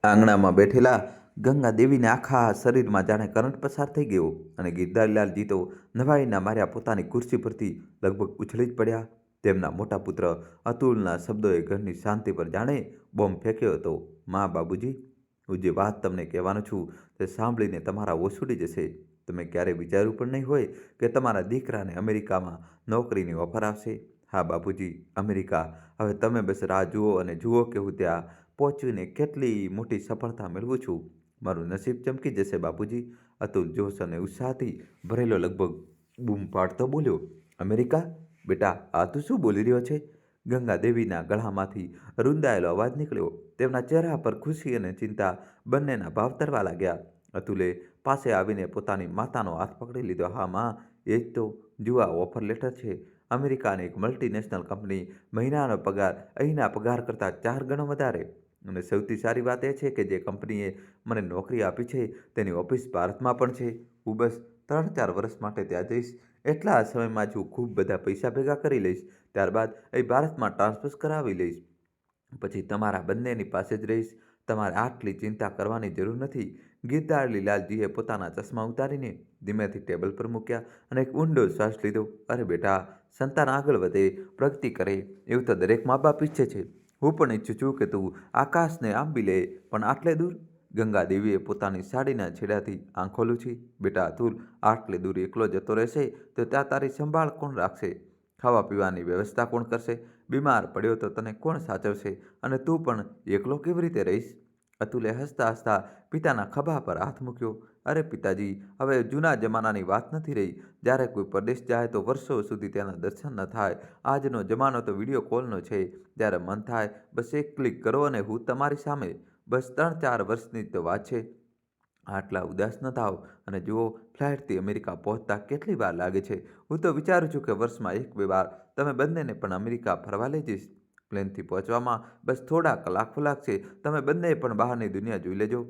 આંગણામાં બેઠેલા ગંગા દેવીને આખા શરીરમાં જાણે કરંટ પસાર થઈ ગયો અને ગિરધારીલાલજી તો નવાઈના માર્યા પોતાની ખુરશી પરથી લગભગ ઉછળી જ પડ્યા. તેમના મોટા પુત્ર અતુલના શબ્દોએ ઘરની શાંતિ પર જાણે બોમ્બ ફેંક્યો હતો. માં બાબુજી, હું જે વાત તમને કહેવાનો છું તે સાંભળીને તમારા હોશ ઉડી જશે. તમે ક્યારેય વિચાર્યું પણ નહીં હોય કે તમારા દીકરાને અમેરિકામાં નોકરીની ઓફર આવશે. હા બાબુજી, અમેરિકા. હવે તમે બસ રાહ જુઓ અને જુઓ કે હું ત્યાં પહોંચીને કેટલી મોટી સફળતા મેળવું છું. મારું નસીબ ચમકી જશે બાપુજી. અતુલ જોશ અને ઉત્સાહથી ભરેલો લગભગ બૂમ પાડતો બોલ્યો. અમેરિકા? બેટા, આ તું શું બોલી રહ્યો છે? ગંગા દેવીના ગળામાંથી રૂંધાયેલો અવાજ નીકળ્યો. તેમના ચહેરા પર ખુશી અને ચિંતા બંનેના ભાવ તરવા લાગ્યા. અતુલે પાસે આવીને પોતાની માતાનો હાથ પકડી લીધો. હા માં, એ જ તો. જુઓ, આ ઓફર લેટર છે. અમેરિકાની એક મલ્ટીનેશનલ કંપની, મહિનાનો પગાર અહીંના પગાર કરતાં 4 ગણો વધારે. અને સૌથી સારી વાત એ છે કે જે કંપનીએ મને નોકરી આપી છે તેની ઓફિસ ભારતમાં પણ છે. હું બસ 3-4 વર્ષ માટે ત્યાં જઈશ. એટલા સમયમાં જ હું ખૂબ બધા પૈસા ભેગા કરી લઈશ. ત્યારબાદ અહીં ભારતમાં ટ્રાન્સફર કરાવી લઈશ. પછી તમારા બંનેની પાસે જ રહીશ. તમારે આટલી ચિંતા કરવાની જરૂર નથી. ગિરધારીલાલજીએ પોતાના ચશ્મા ઉતારીને ધીમેથી ટેબલ પર મૂક્યા અને એક ઊંડો શ્વાસ લીધો. અરે બેટા, સંતાન આગળ વધે, પ્રગતિ કરે, એવું તો દરેક મા બાપ ઈચ્છે છે. હું પણ ઈચ્છું છું કે તું આકાશને આંબી લે, પણ આટલે દૂર? ગંગા દેવીએ પોતાની સાડીના છેડાથી આંખો લૂછી. બેટા અતુલ, આટલે દૂર એકલો જતો રહેશે તો ત્યાં તારી સંભાળ કોણ રાખશે? ખાવા પીવાની વ્યવસ્થા કોણ કરશે? બીમાર પડ્યો તો તને કોણ સાચવશે? અને તું પણ એકલો કેવી રીતે રહીશ? અતુલે હસતા હસતા પિતાના ખભા પર હાથ મૂક્યો. અરે પિતાજી, હવે જૂના જમાનાની વાત નથી રહી. જ્યારે કોઈ પરદેશ જાય તો વર્ષો સુધી તેના દર્શન ન થાય. આજનો જમાનો તો વિડીયો કોલનો છે. જ્યારે મન થાય બસ એક ક્લિક કરો અને હું તમારી સામે. બસ 3-4 વર્ષની તો વાત છે. આટલા ઉદાસ ન થાવ. અને જુઓ, ફ્લાઇટથી અમેરિકા પહોંચતા કેટલી વાર લાગે છે? હું તો વિચારું છું કે વર્ષમાં 1-2 વાર તમે બંનેને પણ અમેરિકા ફરવા લઈ જઈશ. પ્લેનથી પહોંચવામાં બસ થોડા કલાકો લાગશે. તમે બંને પણ બહારની દુનિયા જોઈ લેજો.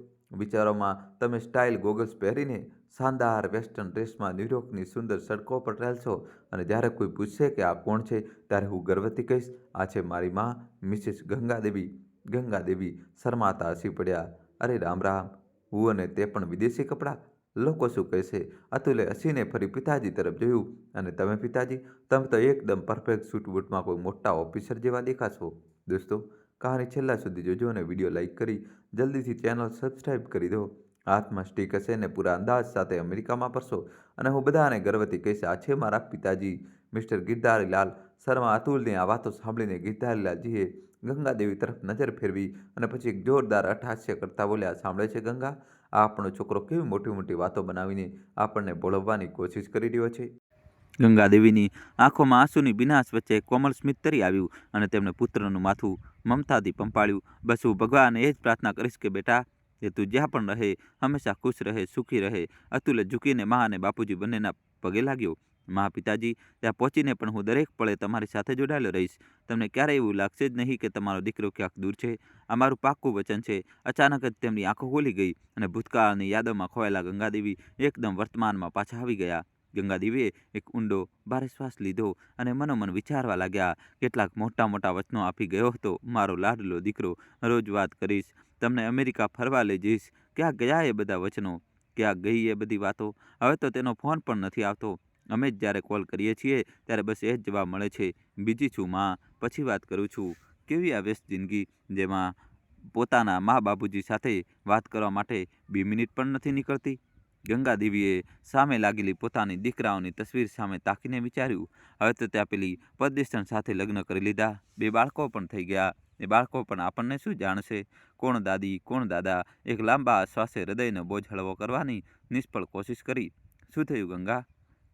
વિચારોમાં તમે સ્ટાઇલ ગોગલ્સ પહેરીને શાનદાર વેસ્ટર્ન ડ્રેસમાં ન્યૂયોર્કની સુંદર સડકો પર ચાલશો અને જ્યારે કોઈ પૂછશે કે આ કોણ છે, ત્યારે હું ગર્વથી કહીશ, આ છે મારી માં, મિસિસ ગંગાદેવી. ગંગાદેવી શરમાતા હસી પડ્યા. અરે રામ રામ, હું અને તે પણ વિદેશી કપડાં? લોકો શું કહેશે? અતુલે હસીને ફરી પિતાજી તરફ જોયું. અને તમે પિતાજી, તમે તો એકદમ પરફેક્ટ સૂટ બૂટમાં કોઈ મોટા ઓફિસર જેવા દેખાશો. દોસ્તો, કહાની છેલ્લા સુધી જોજો અને વિડીયો લાઇક કરી જલ્દીથી ચેનલ સબસ્ક્રાઈબ કરી દો. હાથમાં સ્ટીક હશે ને પૂરા અંદાજ સાથે અમેરિકામાં ફરશો અને હું બધાને ગર્વથી કહીશ, આ છે મારા પિતાજી, મિસ્ટર ગિરધારીલાલ શર્મા. અતુલની આ વાતો સાંભળીને ગિરધારીલાલજીએ ગંગાદેવી તરફ નજર ફેરવી અને પછી એક જોરદાર અટ્ટહાસ્ય કરતા બોલ્યા. સાંભળે છે ગંગા, આ આપણો છોકરો કેવી મોટી મોટી વાતો બનાવીને આપણને ભોળવવાની કોશિશ કરી રહ્યો છે. ગંગાદેવીની આંખોમાં આંસુની ભીનાશ વચ્ચે કોમળ સ્મિત તરી આવ્યું અને તેમણે પુત્રનું માથું મમતાથી પંપાળ્યું. બસ હું ભગવાન એ જ પ્રાર્થના કરીશ કે બેટા, કે તું જ્યાં પણ રહે હંમેશા ખુશ રહે, સુખી રહે. અતુલે ઝૂકીને મા અને બાપુજી બંનેના પગે લાગ્યો. મા, પિતાજી, ત્યાં પહોંચીને પણ હું દરેક પળે તમારી સાથે જોડાયેલો રહીશ. તમને ક્યારેય એવું લાગશે જ નહીં કે તમારો દીકરો ક્યાંક દૂર છે. આ મારું પાક્કું વચન છે. અચાનક જ તેમની આંખો ખોલી ગઈ અને ભૂતકાળની યાદોમાં ખોવાયેલા ગંગાદેવી એકદમ વર્તમાનમાં પાછા આવી ગયા. ગંગાદેવીએ એક ઊંડો ભારે શ્વાસ લીધો અને મનોમન વિચારવા લાગ્યા. કેટલાક મોટા મોટા વચનો આપી ગયો હતો. મારો લાડલો દીકરો, રોજ વાત કરીશ, તમને અમેરિકા ફરવા લઈ જઈશ. ક્યાં ગયા એ બધા વચનો? ક્યાં ગઈ એ બધી વાતો? હવે તો તેનો ફોન પણ નથી આવતો. અમે જ જ્યારે કોલ કરીએ છીએ ત્યારે બસ એ જ જવાબ મળે છે, બીજી છું માં, પછી વાત કરું છું. કેવી આ વ્યસ્ત જિંદગી, જેમાં પોતાના મા બાપુજી સાથે વાત કરવા માટે 2 મિનિટ પણ નથી નીકળતી. ગંગાદેવીએ સામે લાગેલી પોતાની દીકરાઓની તસવીર સામે તાકીને વિચાર્યું, હવે તો ત્યાં પેલી પરદેશણ સાથે લગ્ન કરી લીધા, 2 બાળકો પણ થઈ ગયા. એ બાળકો પણ આપણને શું જાણશે? કોણ દાદી, કોણ દાદા? એક લાંબા શ્વાસે હૃદયનો બોજ હળવો કરવાની નિષ્ફળ કોશિશ કરી. શું થયું ગંગા?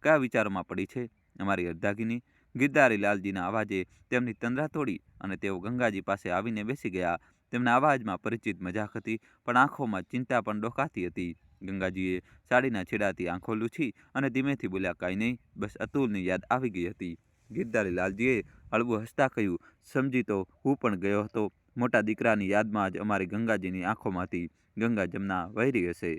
કયા વિચારોમાં પડી છે અમારી અર્ધાંગીની? ગિરધારીલાલજીના અવાજે તેમની તંદ્રા તોડી અને તેઓ ગંગાજી પાસે આવીને બેસી ગયા. તેમના અવાજમાં પરિચિત મજાક હતી, પણ આંખોમાં ચિંતા પણ ડોકાતી હતી. ગંગાજીએ સાડીના છેડાથી આંખો લૂછી અને ધીમેથી બોલ્યા, કાંઈ નહીં, બસ અતુલની યાદ આવી ગઈ હતી. ગિરધારીલાલજીએ હળવું હસતા કહ્યું, સમજી તો હું પણ ગયો હતો. મોટા દીકરાની યાદમાં જ અમારી ગંગાજીની આંખોમાંથી ગંગા જમના વહેરી હશે.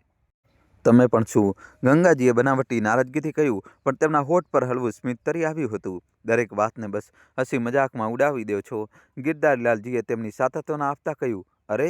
તમે પણ શું? ગંગાજીએ બનાવટી નારાજગીથી કહ્યું, પણ તેમના હોઠ પર હળવું સ્મિત તરી આવ્યું હતું. દરેક વાતને બસ હસી મજાકમાં ઉડાવી દો છો. ગિરધારીલાલજીએ તેમની સાંત્વના આપતા કહ્યું, અરે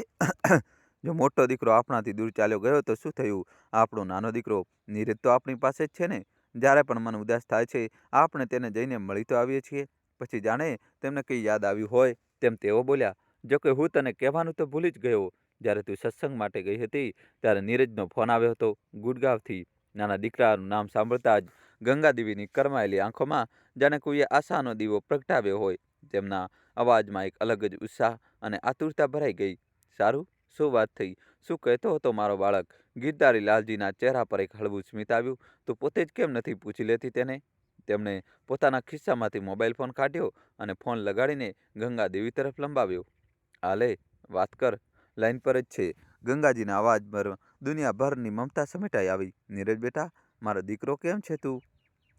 જો મોટો દીકરો આપણાથી દૂર ચાલ્યો ગયો તો શું થયું? આપણો નાનો દીકરો નીરજ તો આપણી પાસે જ છે ને. જ્યારે પણ મન ઉદાસ થાય છે, આપણે તેને જઈને મળી તો આવીએ છીએ. પછી જાણે તેમને કંઈ યાદ આવ્યું હોય તેમ તેઓ બોલ્યા, જો કે હું તને કહેવાનું તો ભૂલી જ ગયો. જ્યારે તું સત્સંગ માટે ગઈ હતી ત્યારે નીરજનો ફોન આવ્યો હતો ગુડગાંવથી. નાના દીકરાનું નામ સાંભળતા જ ગંગાદેવીની કરમાયેલી આંખોમાં જાણે કોઈએ આશાનો દીવો પ્રગટાવ્યો હોય. તેમના અવાજમાં એક અલગ જ ઉત્સાહ અને આતુરતા ભરાઈ ગઈ. સારું, શું વાત થઈ? શું કહેતો હતો મારો બાળક? ગિરધારી લાલજીના ચહેરા પર એક હળવું સ્મિત આવ્યું. તું પોતે જ કેમ નથી પૂછી લેતી તેને? તેમણે પોતાના ખિસ્સામાંથી મોબાઈલ ફોન કાઢ્યો અને ફોન લગાડીને ગંગાદેવી તરફ લંબાવ્યો. આલે, વાત કર. લાઈન પર જ છે. ગંગાજીના અવાજ પર દુનિયાભરની મમતા સમેટાઈ આવી. નીરજ બેટા, મારો દીકરો કેમ છે તું?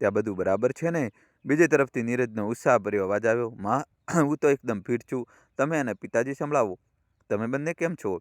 ત્યાં બધું બરાબર છે ને? બીજી તરફથી નીરજનો ઉત્સાહભર્યો અવાજ આવ્યો. માં, હું તો એકદમ ફિટ છું. તમે અને પિતાજી સંભળાવો. તમે બંને કેમ છો?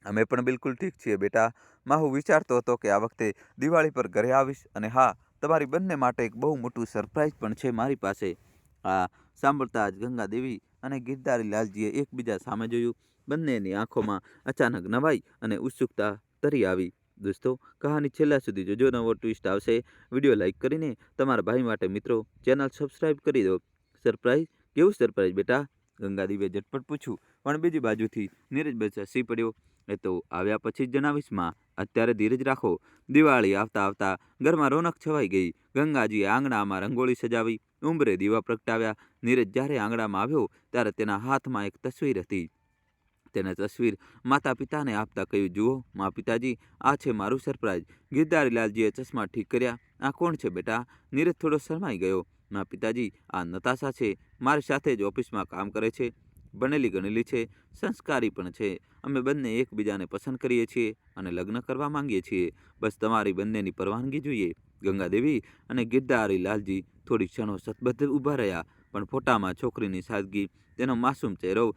અમે પણ બિલકુલ ઠીક છીએ બેટા. માં, હું વિચારતો હતો કે આ વખતે દિવાળી પર ઘરે આવીશ અને હા, તમારી બંને માટે એક બહુ મોટું સરપ્રાઈઝ પણ છે મારી પાસે. આ સાંભળતા જ ગંગાદેવી અને ગિરધારી લાલજીએ એકબીજા સામે જોયું. બંનેની આંખોમાં અચાનક નવાઈ અને ઉત્સુકતા તરી આવી. દોસ્તો, કહાની છેલ્લા સુધી જોજો. નવો ટ્વિસ્ટ આવશે. વિડીયો લાઈક કરીને તમારા ભાઈ માટે મિત્રો ચેનલ સબસ્ક્રાઈબ કરી દો. સરપ્રાઈઝ? કેવું સરપ્રાઈઝ બેટા? ગંગાદેવીએ ઝટપટ પૂછ્યું. પણ બીજી બાજુથી નીરજ બેસી પડ્યો. એ તો આવ્યા પછી જ જણાવીશ માં. અત્યારે ધીરજ રાખો. દિવાળી આવતા આવતા ઘરમાં રોનક છવાઈ ગઈ. ગંગાજીએ આંગણામાં રંગોળી સજાવી, ઉંબરે દીવા પ્રગટાવ્યા. નીરજ જ્યારે આંગણામાં આવ્યો ત્યારે તેના હાથમાં એક તસવીર હતી. તેને તસવીર માતા પિતાને આપતા કહ્યું, જુઓ મા પિતાજી, આ છે મારું સરપ્રાઈઝ. ગિરધારી લાલજીએ ચશ્મા ઠીક કર્યા. આ કોણ છે બેટા? નીરજ થોડો શરમાઈ ગયો. મા પિતાજી, આ નતાશા છે. મારી સાથે જ ઓફિસમાં કામ કરે છે. ભણેલી ગણેલી છે, સંસ્કારી પણ છે. અમે બંને એકબીજાને પસંદ કરીએ છીએ અને લગ્ન કરવા માંગીએ છીએ. બસ તમારી બંનેની પરવાનગી જોઈએ. ગંગાદેવી અને ગિરધારી લાલજી થોડી ક્ષણો સતબદ્ધ ઊભા રહ્યા. પણ ફોટામાં છોકરીની સાદગી, તેનો માસૂમ ચહેરો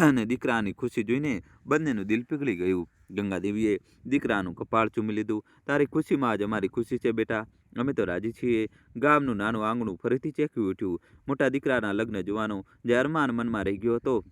અને દીકરાની ખુશી જોઈને બંનેનું દિલ પીગળી ગયું. ગંગાદેવીએ દીકરાનું કપાળ ચૂમી લીધું. તારી ખુશીમાં જ અમારી ખુશી છે બેટા. અમે તો રાજી છીએ. ગામનું નાનું આંગણું ફરીથી ચેકી ઉઠ્યું. મોટા દીકરાના લગ્ન જોવાનો જે અરમાન મનમાં રહી ગયો હતો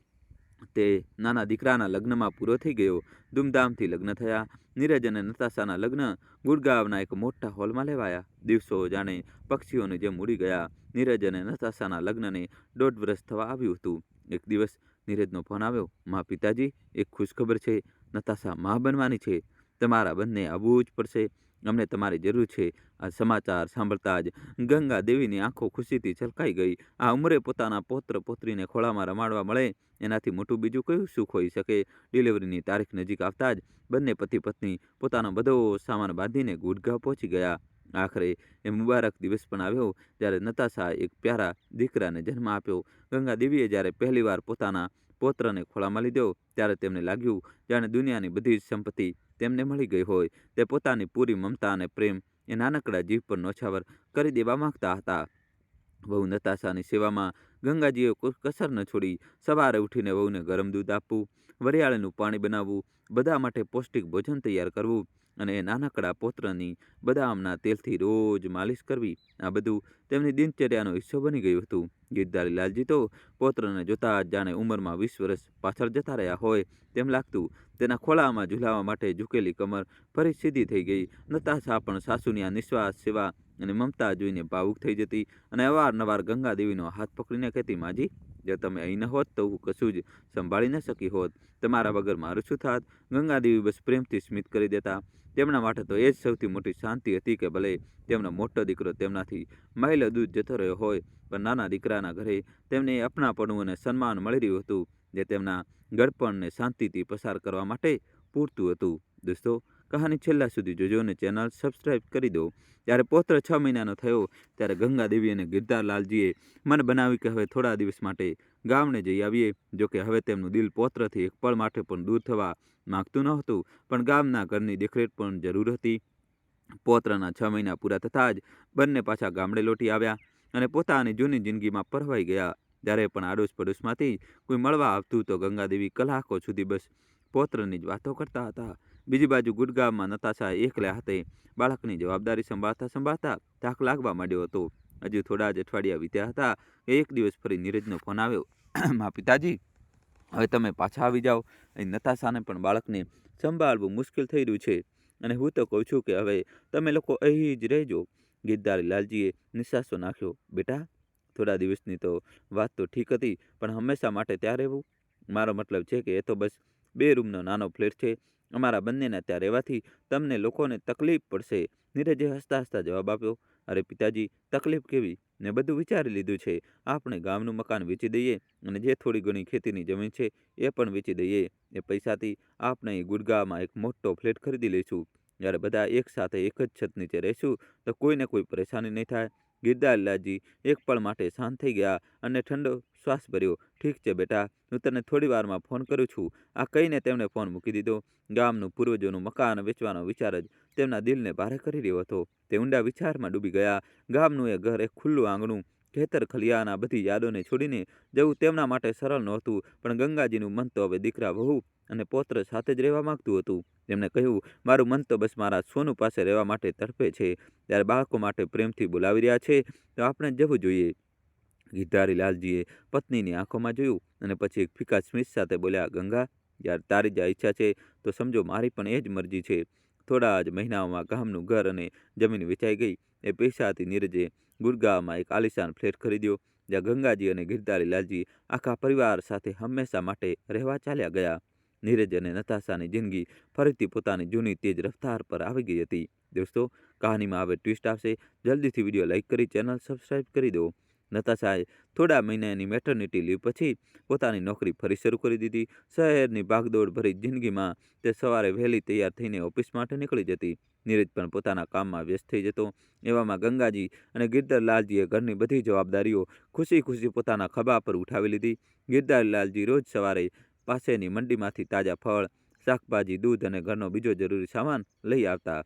તે નાના દીકરાના લગ્નમાં પૂરો થઈ ગયો. ધૂમધામથી લગ્ન થયા. નીરજ અને નતાશાના લગ્ન ગુડગાંવના એક મોટા હોલમાં લેવાયા. દિવસો જાણે પક્ષીઓની જેમ ઉડી ગયા. નીરજ અને નતાશાના લગ્નને 1.5 વર્ષ થવા આવ્યું હતું. એક દિવસ નીરજનો ફોન આવ્યો. મા પિતાજી, એક ખુશખબર છે. નતાશા માં બનવાની છે. તમારા બંને આવવું જ પડશે. અમને તમારી જરૂર છે. આ સમાચાર સાંભળતા જ ગંગાદેવીની આંખો ખુશીથી છલકાઈ ગઈ. આ ઉંમરે પોતાના પૌત્ર પૌત્રીને ખોળામાં રમાડવા મળે એનાથી મોટું બીજું કયું સુખ હોઈ શકે? ડિલિવરીની તારીખ નજીક આવતા જ બંને પતિ પત્ની પોતાનો બધો સામાન બાંધીને ગુડગાંવ પહોંચી ગયા. આખરે એ મુબારક દિવસ પણ આવ્યો જ્યારે નતાશાએ એક પ્યારા દીકરાને જન્મ આપ્યો. ગંગાદેવીએ જ્યારે પહેલીવાર પોતાના પૌત્રને ખોળામાં લીધો ત્યારે તેમને લાગ્યું જાણે દુનિયાની બધી જ સંપત્તિ તેમને મળી ગઈ હોય. તે પોતાની પૂરી મમતા અને પ્રેમ એ નાનકડા જીવ પર નોછાવર કરી દેવા માંગતા હતા. વહુ નતાશાની સેવામાં ગંગાજીએ કોઈ કસર ન છોડી. સવારે ઉઠીને વહુને ગરમ દૂધ આપવું, વરિયાળીનું પાણી બનાવવું, બધા માટે પૌષ્ટિક ભોજન તૈયાર કરવું અને એ નાનકડા પૌત્રની બદામના તેલથી રોજ માલિશ કરવી, આ બધું તેમની દિનચર્યાનો હિસ્સો બની ગયું હતું. ગિરધારી લાલજી તો પૌત્રને જોતા જ જાણે ઉંમરમાં 20 વર્ષ પાછળ જતા રહ્યા હોય તેમ લાગતું. તેના ખોળામાં ઝૂલાવા માટે ઝૂકેલી કમર ફરી સીધી થઈ ગઈ. નતાશા પણ સાસુની આ નિસ્વાર્થ સેવા અને મમતા જોઈને ભાવુક થઈ જતી અને અવારનવાર ગંગાદેવીનો હાથ પકડીને કહેતી, માજી, જો તમે અહીં ન હોત તો હું કશું જ સંભાળી ન શકી હોત. તમારા વગર મારું શું થાત? ગંગાદેવી બસ પ્રેમથી સ્મિત કરી દેતા. તેમના માટે તો એ જ સૌથી મોટી શાંતિ હતી કે ભલે તેમનો મોટો દીકરો તેમનાથી માઇલો દૂર જતો રહ્યો હોય, પણ નાના દીકરાના ઘરે તેમને અપનાપણું અને સન્માન મળી રહ્યું હતું જે તેમના ગળપણને શાંતિથી પસાર કરવા માટે પૂરતું હતું. દોસ્તો, કહાની છેલ્લા સુધી જોજો અને ચેનલ સબસ્ક્રાઈબ કરી દો. જ્યારે પૌત્ર 6 મહિનાનો થયો ત્યારે ગંગાદેવી અને ગિરધાર લાલજીએ મન બનાવ્યું કે હવે થોડા દિવસ માટે ગામને જઈ આવીએ. જોકે હવે તેમનું દિલ પૌત્રથી એક પળ માટે પણ દૂર થવા માંગતું ન હતું, પણ ગામના ઘરની દેખરેખ પણ જરૂર હતી. પૌત્રના 6 મહિના પૂરા થતાં જ બંને પાછા ગામડે લોટી આવ્યા અને પોતાની જૂની જિંદગીમાં પરવાઈ ગયા. જ્યારે પણ આડોશ પડોશમાંથી કોઈ મળવા આવતું તો ગંગાદેવી કલાકો સુધી બસ પૌત્રની જ વાતો કરતા હતા. બીજી બાજુ ગુડગામમાં નતાશા એકલા હાથે બાળકની જવાબદારી સંભાળતા સંભાળતા થાક લાગવા માંડ્યો હતો. હજુ થોડા જ અઠવાડિયા વીત્યા હતા કે એક દિવસ ફરી નીરજનો ફોન આવ્યો. મા પિતાજી, હવે તમે પાછા આવી જાઓ. અહીં નતાશાને પણ બાળકને સંભાળવું મુશ્કેલ થઈ રહ્યું છે અને હું તો કહું છું કે હવે તમે લોકો અહીં જ રહેજો. ગિરધારી લાલજીએ નિસાસો નાખ્યો. બેટા, થોડા દિવસની તો વાત તો ઠીક હતી, પણ હંમેશા માટે ત્યાં રહેવું? મારો મતલબ છે કે એ તો બસ 2 રૂમનો નાનો ફ્લેટ છે. અમારા બંનેના ત્યાં રહેવાથી તમને લોકોને તકલીફ પડશે. નીરજે હસતા હસતા જવાબ આપ્યો. અરે પિતાજી, તકલીફ કેવી? ને બધું વિચારી લીધું છે. આપણે ગામનું મકાન વેચી દઈએ અને જે થોડી ઘણી ખેતીની જમીન છે એ પણ વેચી દઈએ. એ પૈસાથી આપણે ગુડગાંવમાં એક મોટો ફ્લેટ ખરીદી લઈશું. જ્યારે બધા એક સાથે એક જ છત નીચે રહીશું તો કોઈને કોઈ પરેશાની નહીં થાય. ગિરધારીલાલજી એક પળ માટે શાંત થઈ ગયા અને ઠંડો શ્વાસ ભર્યો. ઠીક છે બેટા, હું તને થોડી વારમાં ફોન કરું છું. આ કહીને તેમણે ફોન મૂકી દીધો. ગામનું પૂર્વજોનું મકાન વેચવાનો વિચાર જ તેમના દિલને ભારે કરી રહ્યો હતો. તે ઊંડા વિચારમાં ડૂબી ગયા. ગામનું એ ઘર, એક ખુલ્લું આંગણું, ખેતર ખલિયાણ, આ બધી યાદોને છોડીને જવું તેમના માટે સરળ નહોતું. પણ ગંગાજીનું મન તો હવે દીકરા, વહુ અને પૌત્ર સાથે જ રહેવા માંગતું હતું. તેમણે કહ્યું, મારું મન તો બસ મારા સોનુ પાસે રહેવા માટે તડપે છે. ત્યારે બાળકો માટે પ્રેમથી બોલાવી રહ્યા છે તો આપણે જવું જોઈએ. ગિરધારી લાલજીએ પત્નીની આંખોમાં જોયું અને પછી એક ફીકા સ્મિત સાથે બોલ્યા, ગંગા, યાર તારી જ આ ઈચ્છા છે તો સમજો મારી પણ એ જ મરજી છે. થોડા જ મહિનાઓમાં ગામનું ઘર અને જમીન વેચાઈ ગઈ. એ પૈસાથી નીરજે ગુડગાંવમાં એક આલિશાન ફ્લેટ ખરીદ્યો, જ્યાં ગંગાજી અને ગિરધારી લાલજી આખા પરિવાર સાથે હંમેશા માટે રહેવા ચાલ્યા ગયા. નીરજ અને નતાશાની જિંદગી ફરીથી પોતાની જૂની તેજ રફતાર પર આવી ગઈ હતી. દોસ્તો, કહાનીમાં હવે ટ્વિસ્ટ આવશે. જલ્દીથી વિડીયો લાઇક કરી ચેનલ સબસ્ક્રાઈબ કરી દો. નતાશાએ થોડા મહિનાની મેટર્નિટી લીવ પછી પોતાની નોકરી ફરી શરૂ કરી દીધી. શહેરની ભાગદોડ ભરી જિંદગીમાં તે સવારે વહેલી તૈયાર થઈને ઓફિસ માટે નીકળી જતી. નીરજ પણ પોતાના કામમાં વ્યસ્ત થઈ જતો. એવામાં ગંગાજી અને ગિરધરલાલજીએ ઘરની બધી જવાબદારીઓ ખુશી ખુશી પોતાના ખભા પર ઉઠાવી લીધી. ગિરધરલાલજી રોજ સવારે પાસેની મંડીમાંથી તાજા ફળ, શાકભાજી, દૂધ અને ઘરનો બીજો જરૂરી સામાન લઈ આવતા.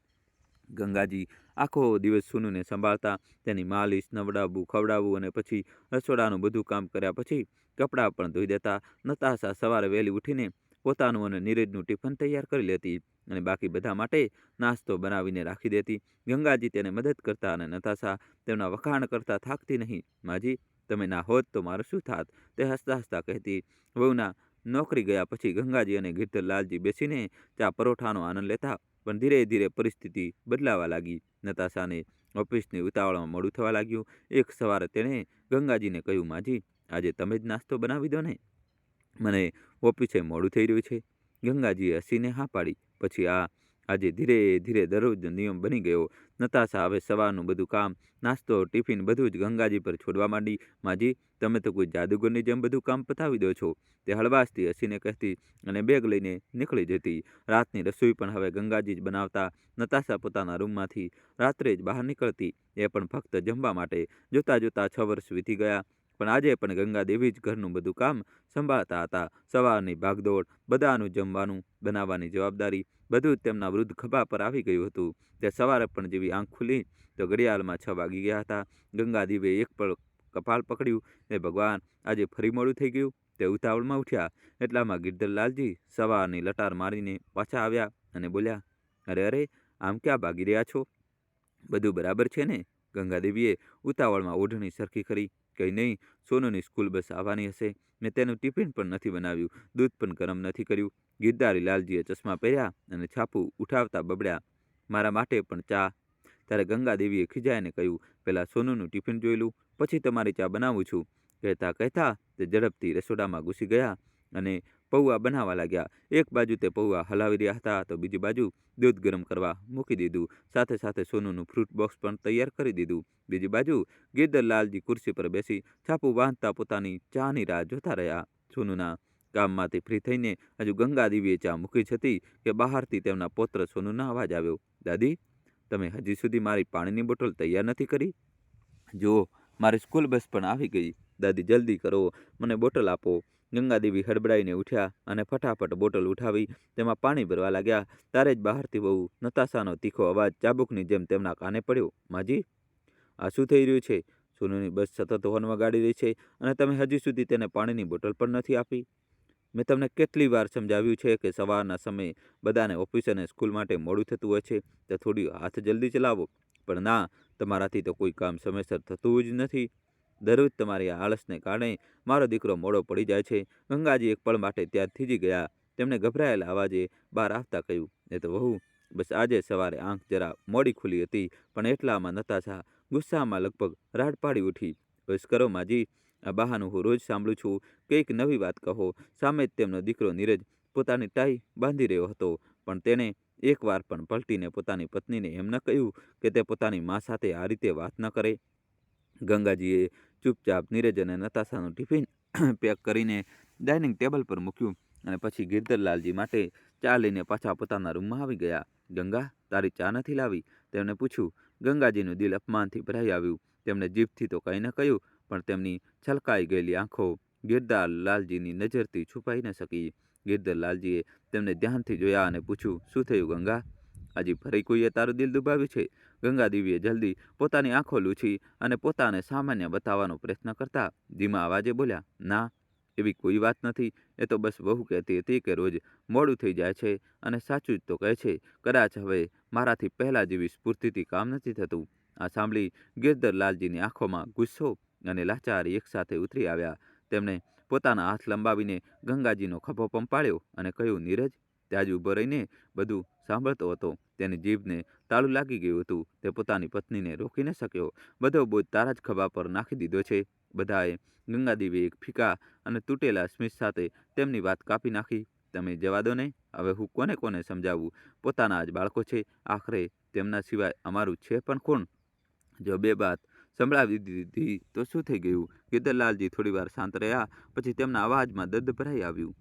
ગંગાજી આખો દિવસ સોનુને સંભાળતા, તેની માલિશ, નવડાવવું, ખવડાવવું અને પછી રસોડાનું બધું કામ કર્યા પછી કપડાં પણ ધોઈ દેતા. નતાશા સવારે વહેલી ઉઠીને પોતાનું અને નીરજનું ટિફિન તૈયાર કરી લેતી અને બાકી બધા માટે નાસ્તો બનાવીને રાખી દેતી. ગંગાજી તેને મદદ કરતા અને નતાશા તેમના વખાણ કરતા થાકતી નહીં. માજી, તમે ના હોત તો મારું શું થાત? તે હસતા હસતા કહેતી. વહુના નોકરી ગયા પછી ગંગાજી અને ગિરધરલાલજી બેસીને ચા પરોઠાનો આનંદ લેતા. પણ ધીરે ધીરે પરિસ્થિતિ બદલાવા લાગી. નતાશાને ઓફિસની ઉતાવળમાં મોડું થવા લાગ્યું. એક સવારે તેણે ગંગાજીને કહ્યું, માજી, આજે તમે જ નાસ્તો બનાવી દો ને, મને ઓફિસે મોડું થઈ રહ્યું છે. ગંગાજીએ હસીને હા પાડી. પછી આજે ધીરે ધીરે દરરોજનો નિયમ બની ગયો. નતાશા હવે સવારનું બધું કામ, નાસ્તો, ટિફિન બધું જ ગંગાજી પર છોડવા માંડી. માજી, તમે તો કોઈ જાદુગરની જેમ બધું કામ પતાવી દો છો, તે હળવાશથી હસીને કહેતી અને બેગ લઈને નીકળી જતી. રાતની રસોઈ પણ હવે ગંગાજી જ બનાવતા. નતાશા પોતાના રૂમમાંથી રાત્રે જ બહાર નીકળતી, એ પણ ફક્ત જમવા માટે. જોતાં જોતાં 6 વર્ષ વીતી ગયા. પણ આજે પણ ગંગાદેવી જ ઘરનું બધું કામ સંભાળતા હતા. સવારની ભાગદોડ, બધાનું જમવાનું બનાવવાની જવાબદારી, બધું જ તેમના વૃદ્ધ ખભા પર આવી ગયું હતું. તે સવારે પણ જેવી આંખ ખુલી તો ઘડિયાળમાં 6 વાગી ગયા હતા. ગંગાદેવીએ એક પળ કપાળ પકડ્યું. એ ભગવાન, આજે ફરી મોડું થઈ ગયું. તે ઉતાવળમાં ઉઠ્યા. એટલામાં ગિરધરલાલજી સવારની લટાર મારીને પાછા આવ્યા અને બોલ્યા, અરે અરે, આમ ક્યાં ભાગી રહ્યા છો? બધું બરાબર છે ને? ગંગાદેવીએ ઉતાવળમાં ઓઢણી સરખી કરી. કંઈ નહીં, સોનુની સ્કૂલ બસ આવવાની હશે. મેં તેનું ટિફિન પણ નથી બનાવ્યું, દૂધ પણ ગરમ નથી કર્યું. ગિરધારી લાલજીએ ચશ્મા પહેર્યા અને છાપું ઉઠાવતા બબડ્યા, મારા માટે પણ ચા. ત્યારે ગંગાદેવીએ ખીજાઈને કહ્યું, પહેલાં સોનુનું ટિફિન જોઈ લઉં, પછી તમારી ચા બનાવું છું. કહેતા કહેતા તે ઝડપથી રસોડામાં ઘૂસી ગયા અને પૌવા બનાવવા લાગ્યા. એક બાજુ તે પૌવા હલાવી રહ્યા હતા તો બીજી બાજુ દૂધ ગરમ કરવા મૂકી દીધું. સાથે સાથે સોનુનું ફ્રૂટ બોક્સ પણ તૈયાર કરી દીધું. બીજી બાજુ ગિરધરલાલજી ખુરશી પર બેસી છાપું બાંધતા પોતાની ચાની રાહ જોતા રહ્યા. સોનુના કામમાંથી ફ્રી થઈને હજુ ગંગાદેવીએ ચા મૂકી જ હતી કે બહારથી તેમના પૌત્ર સોનુનો અવાજ આવ્યો, દાદી, તમે હજી સુધી મારી પાણીની બોટલ તૈયાર નથી કરી? જુઓ, મારી સ્કૂલ બસ પણ આવી ગઈ. દાદી, જલ્દી કરો, મને બોટલ આપો. ગંગાદેવી હડબડાઈને ઉઠ્યા અને ફટાફટ બોટલ ઉઠાવી તેમાં પાણી ભરવા લાગ્યા. ત્યારે જ બહારથી વહુ નતાશાનો તીખો અવાજ ચાબુકની જેમ તેમના કાને પડ્યો, માજી, આ શું થઈ રહ્યું છે? સોનુની બસ સતત હોર્ન વગાડી રહી છે અને તમે હજી સુધી તેને પાણીની બોટલ પણ નથી આપી. મેં તમને કેટલી વાર સમજાવ્યું છે કે સવારના સમયે બધાને ઓફિસ અને સ્કૂલ માટે મોડું થતું હોય છે, તો થોડી હાથ જલ્દી ચલાવો. પણ ના, તમારાથી તો કોઈ કામ સમયસર થતું જ નથી. દરરોજ તમારી આ આળસને કારણે મારો દીકરો મોડો પડી જાય છે. ગંગાજી એક પળ માટે ત્યાં થીજી ગયા. તેમણે ગભરાયેલા અવાજે બહાર આવતા કહ્યું, એ તો વહુ. બસ આજે સવારે આંખ જરા મોડી ખુલી હતી, પણ એટલામાં નતાશા ગુસ્સામાં લગભગ રાડ પાડી ઉઠી. બસ કરો માજી, આ બહાનું હું રોજ સાંભળું છું. કંઈક નવી વાત કહો. સામે જ તેમનો દીકરો નીરજ પોતાની ટાઈ બાંધી રહ્યો હતો, પણ તેણે એકવાર પણ પલટીને પોતાની પત્નીને એમ ન કહ્યું કે તે પોતાની મા સાથે આ રીતે વાત ન કરે. ગંગાજીએ ચૂપચાપ નીરજ અને નતાશાનું ટિફિન પેક કરીને ડાઇનિંગ ટેબલ પર મૂક્યું અને પછી ગિરધરલાલજી માટે ચા લઈને પાછા પોતાના રૂમમાં આવી ગયા. ગંગા, તારી ચા નથી લાવી? તેમણે પૂછ્યું. ગંગાજીનું દિલ અપમાનથી ભરાઈ આવ્યું. તેમણે જીભથી તો કંઈ ન કહ્યું, પણ તેમની છલકાઈ ગયેલી આંખો ગિરધરલાલજીની નજરથી છુપાઈ ન શકી. ગિરધરલાલજીએ તેમને ધ્યાનથી જોયા અને પૂછ્યું, શું થયું ગંગા? હજી ફરી કોઈએ તારું દિલ દુભાવ્યું છે? ગંગાદેવીએ જલ્દી પોતાની આંખો લૂછી અને પોતાને સામાન્ય બતાવવાનો પ્રયત્ન કરતા ધીમા અવાજે બોલ્યા, ના, એવી કોઈ વાત નથી. એ તો બસ વહુ કહેતી હતી કે રોજ મોડું થઈ જાય છે અને સાચું જ તો કહે છે. કદાચ હવે મારાથી પહેલા જેવી સ્ફૂર્તિથી કામ નથી થતું. આ સાંભળી ગિરધરલાલજીની આંખોમાં ગુસ્સો અને લાચારી એકસાથે ઉતરી આવ્યા. તેમણે પોતાના હાથ લંબાવીને ગંગાજીનો ખભો પંપાળ્યો અને કહ્યું, નીરજ. ત્યાં જ ઊભો રહીને બધું સાંભળતો હતો. તેની જીભને તાળું લાગી ગયું હતું. તે પોતાની પત્નીને રોકી ન શક્યો. બધો બોજ તારા જ ખભા પર નાખી દીધો છે. બધાએ ગંગાદેવીએ એક ફીકા અને તૂટેલા સ્મિત સાથે તેમની વાત કાપી નાખી. તમે જવા દો ને, હવે હું કોને કોને સમજાવું? પોતાના જ બાળકો છે, આખરે તેમના સિવાય અમારું છે પણ કોણ? જો બે વાત સંભળાવી દીધી તો શું થઈ ગયું? ગિરધરલાલજી થોડીવાર શાંત રહ્યા, પછી તેમના અવાજમાં દર્દ ભરાઈ આવ્યું.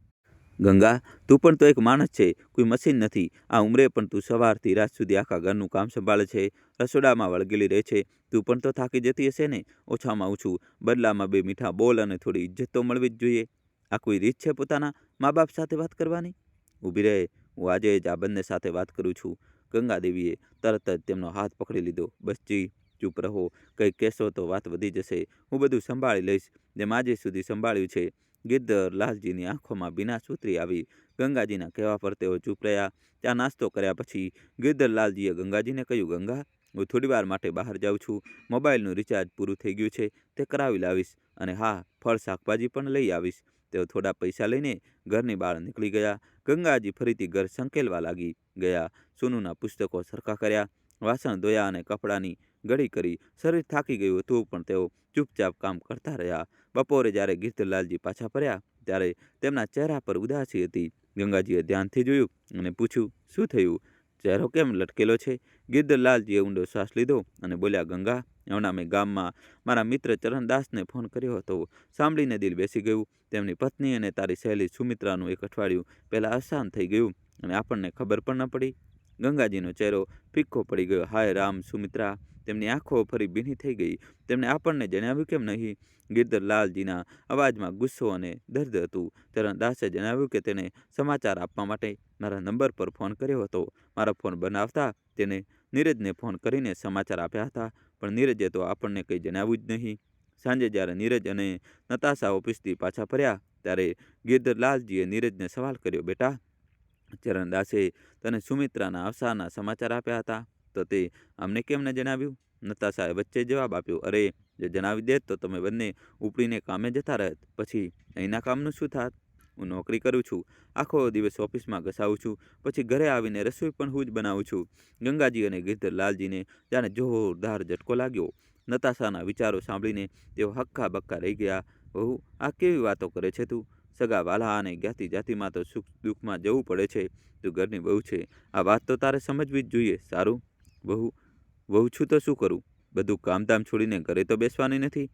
ગંગા, તું પણ તો એક માણસ છે, કોઈ મશીન નથી. આ ઉંમરે પણ તું સવારથી રાત સુધી આખા ઘરનું કામ સંભાળે છે, રસોડામાં વળગેલી રહે છે. તું પણ તો થાકી જતી હશે ને? ઓછામાં ઓછું બદલામાં બે મીઠા બોલ અને થોડી ઇજ્જત તો મળવી જ જોઈએ. આ કોઈ રીત છે પોતાના મા બાપ સાથે વાત કરવાની? ઊભી રહે, હું આજે જ આ બંને સાથે વાત કરું છું. ગંગાદેવીએ તરત જ તેમનો હાથ પકડી લીધો. બસ જી, ચૂપ રહો. કંઈ કહેશો તો વાત વધી જશે. હું બધું સંભાળી લઈશ, જેમ આજે સુધી સંભાળ્યું છે. ગિરધરલાલજીની આંખોમાં ભીનાશ ઉતરી આવી. ગંગાજીના કહેવા પર તેઓ ચૂપ રહ્યા. ચા નાસ્તો કર્યા પછી ગિરધરલાલજીએ ગંગાજીને કહ્યું, ગંગા, હું થોડીવાર માટે બહાર જાઉં છું. મોબાઈલનું રિચાર્જ પૂરું થઈ ગયું છે, તે કરાવી લાવીશ. અને હા, ફળ શાકભાજી પણ લઈ આવીશ. તેઓ થોડા પૈસા લઈને ઘરની બહાર નીકળી ગયા. ગંગાજી ફરીથી ઘર સંકેલવા લાગી ગયા. સોનુના પુસ્તકો સરખા કર્યા, વાસણ ધોયા અને કપડાની ઘડી કરી. શરીર થાકી ગયું હતું, પણ તેઓ ચૂપચાપ કામ કરતા રહ્યા. બપોરે જ્યારે ગિરધરલાલજી પાછા ફર્યા ત્યારે તેમના ચહેરા પર ઉદાસી હતી. ગંગાજીએ ધ્યાનથી જોયું અને પૂછ્યું, શું થયું? ચહેરો કેમ લટકેલો છે? ગિરધરલાલજીએ ઊંડો શ્વાસ લીધો અને બોલ્યા, ગંગા, હમણાં મેં ગામમાં મારા મિત્ર ચરણદાસને ફોન કર્યો હતો. સાંભળીને દિલ બેસી ગયું. તેમની પત્ની અને તારી સહેલી સુમિત્રાનું એક અઠવાડિયું પહેલાં અવસાન થઈ ગયું અને આપણને ખબર પણ ન પડી. ગંગાજીનો ચહેરો ફિક્કો પડી ગયો. હાય રામ, સુમિત્રા! તેમની આંખો ફરી ભીની થઈ ગઈ. તેમણે આપણને જણાવ્યું કેમ નહીં? ગિરધરલાલજીના અવાજમાં ગુસ્સો અને દર્દ હતું. ચરણદાસે જણાવ્યું કે તેને સમાચાર આપવા માટે મારા નંબર પર ફોન કર્યો હતો. મારો ફોન બનાવતા તેને નીરજને ફોન કરીને સમાચાર આપ્યા હતા, પણ નીરજે તો આપણને કંઈ જણાવ્યું જ નહીં. સાંજે જ્યારે નીરજ અને નતાશા ઓફિસથી પાછા ફર્યા ત્યારે ગિરધરલાલજીએ નીરજને સવાલ કર્યો, બેટા, ચરણદાસે તને સુમિત્રાના અવસાનના સમાચાર આપ્યા હતા, તો તે અમને કેમ ન જણાવ્યું? નતાશાએ વચ્ચે જવાબ આપ્યો, અરે, જો જણાવી દેત તો તમે બંને ઉપડીને કામે જતા રહેત. પછી અહીંના કામનું શું થાત? હું નોકરી કરું છું, આખો દિવસ ઓફિસમાં ઘસાવું છું, પછી ઘરે આવીને રસોઈ પણ હું જ બનાવું છું. ગંગાજી અને ગિરધરલાલજીને જાણે જોરદાર ઝટકો લાગ્યો. નતાશાના વિચારો સાંભળીને તેઓ હક્કા બક્કા રહી ગયા. વહુ, આ કેવી વાતો કરે છે તું? સગા વાલા અને જ્ઞાતિ જાતિમાં તો સુખ દુઃખમાં જવું પડે છે. તું ઘરની વહુ છે, આ વાત તો તારે સમજવી જ જોઈએ. સારું, વહુ છું તો શું કરું? બધું કામધામ છોડીને ઘરે તો બેસવાની નથી.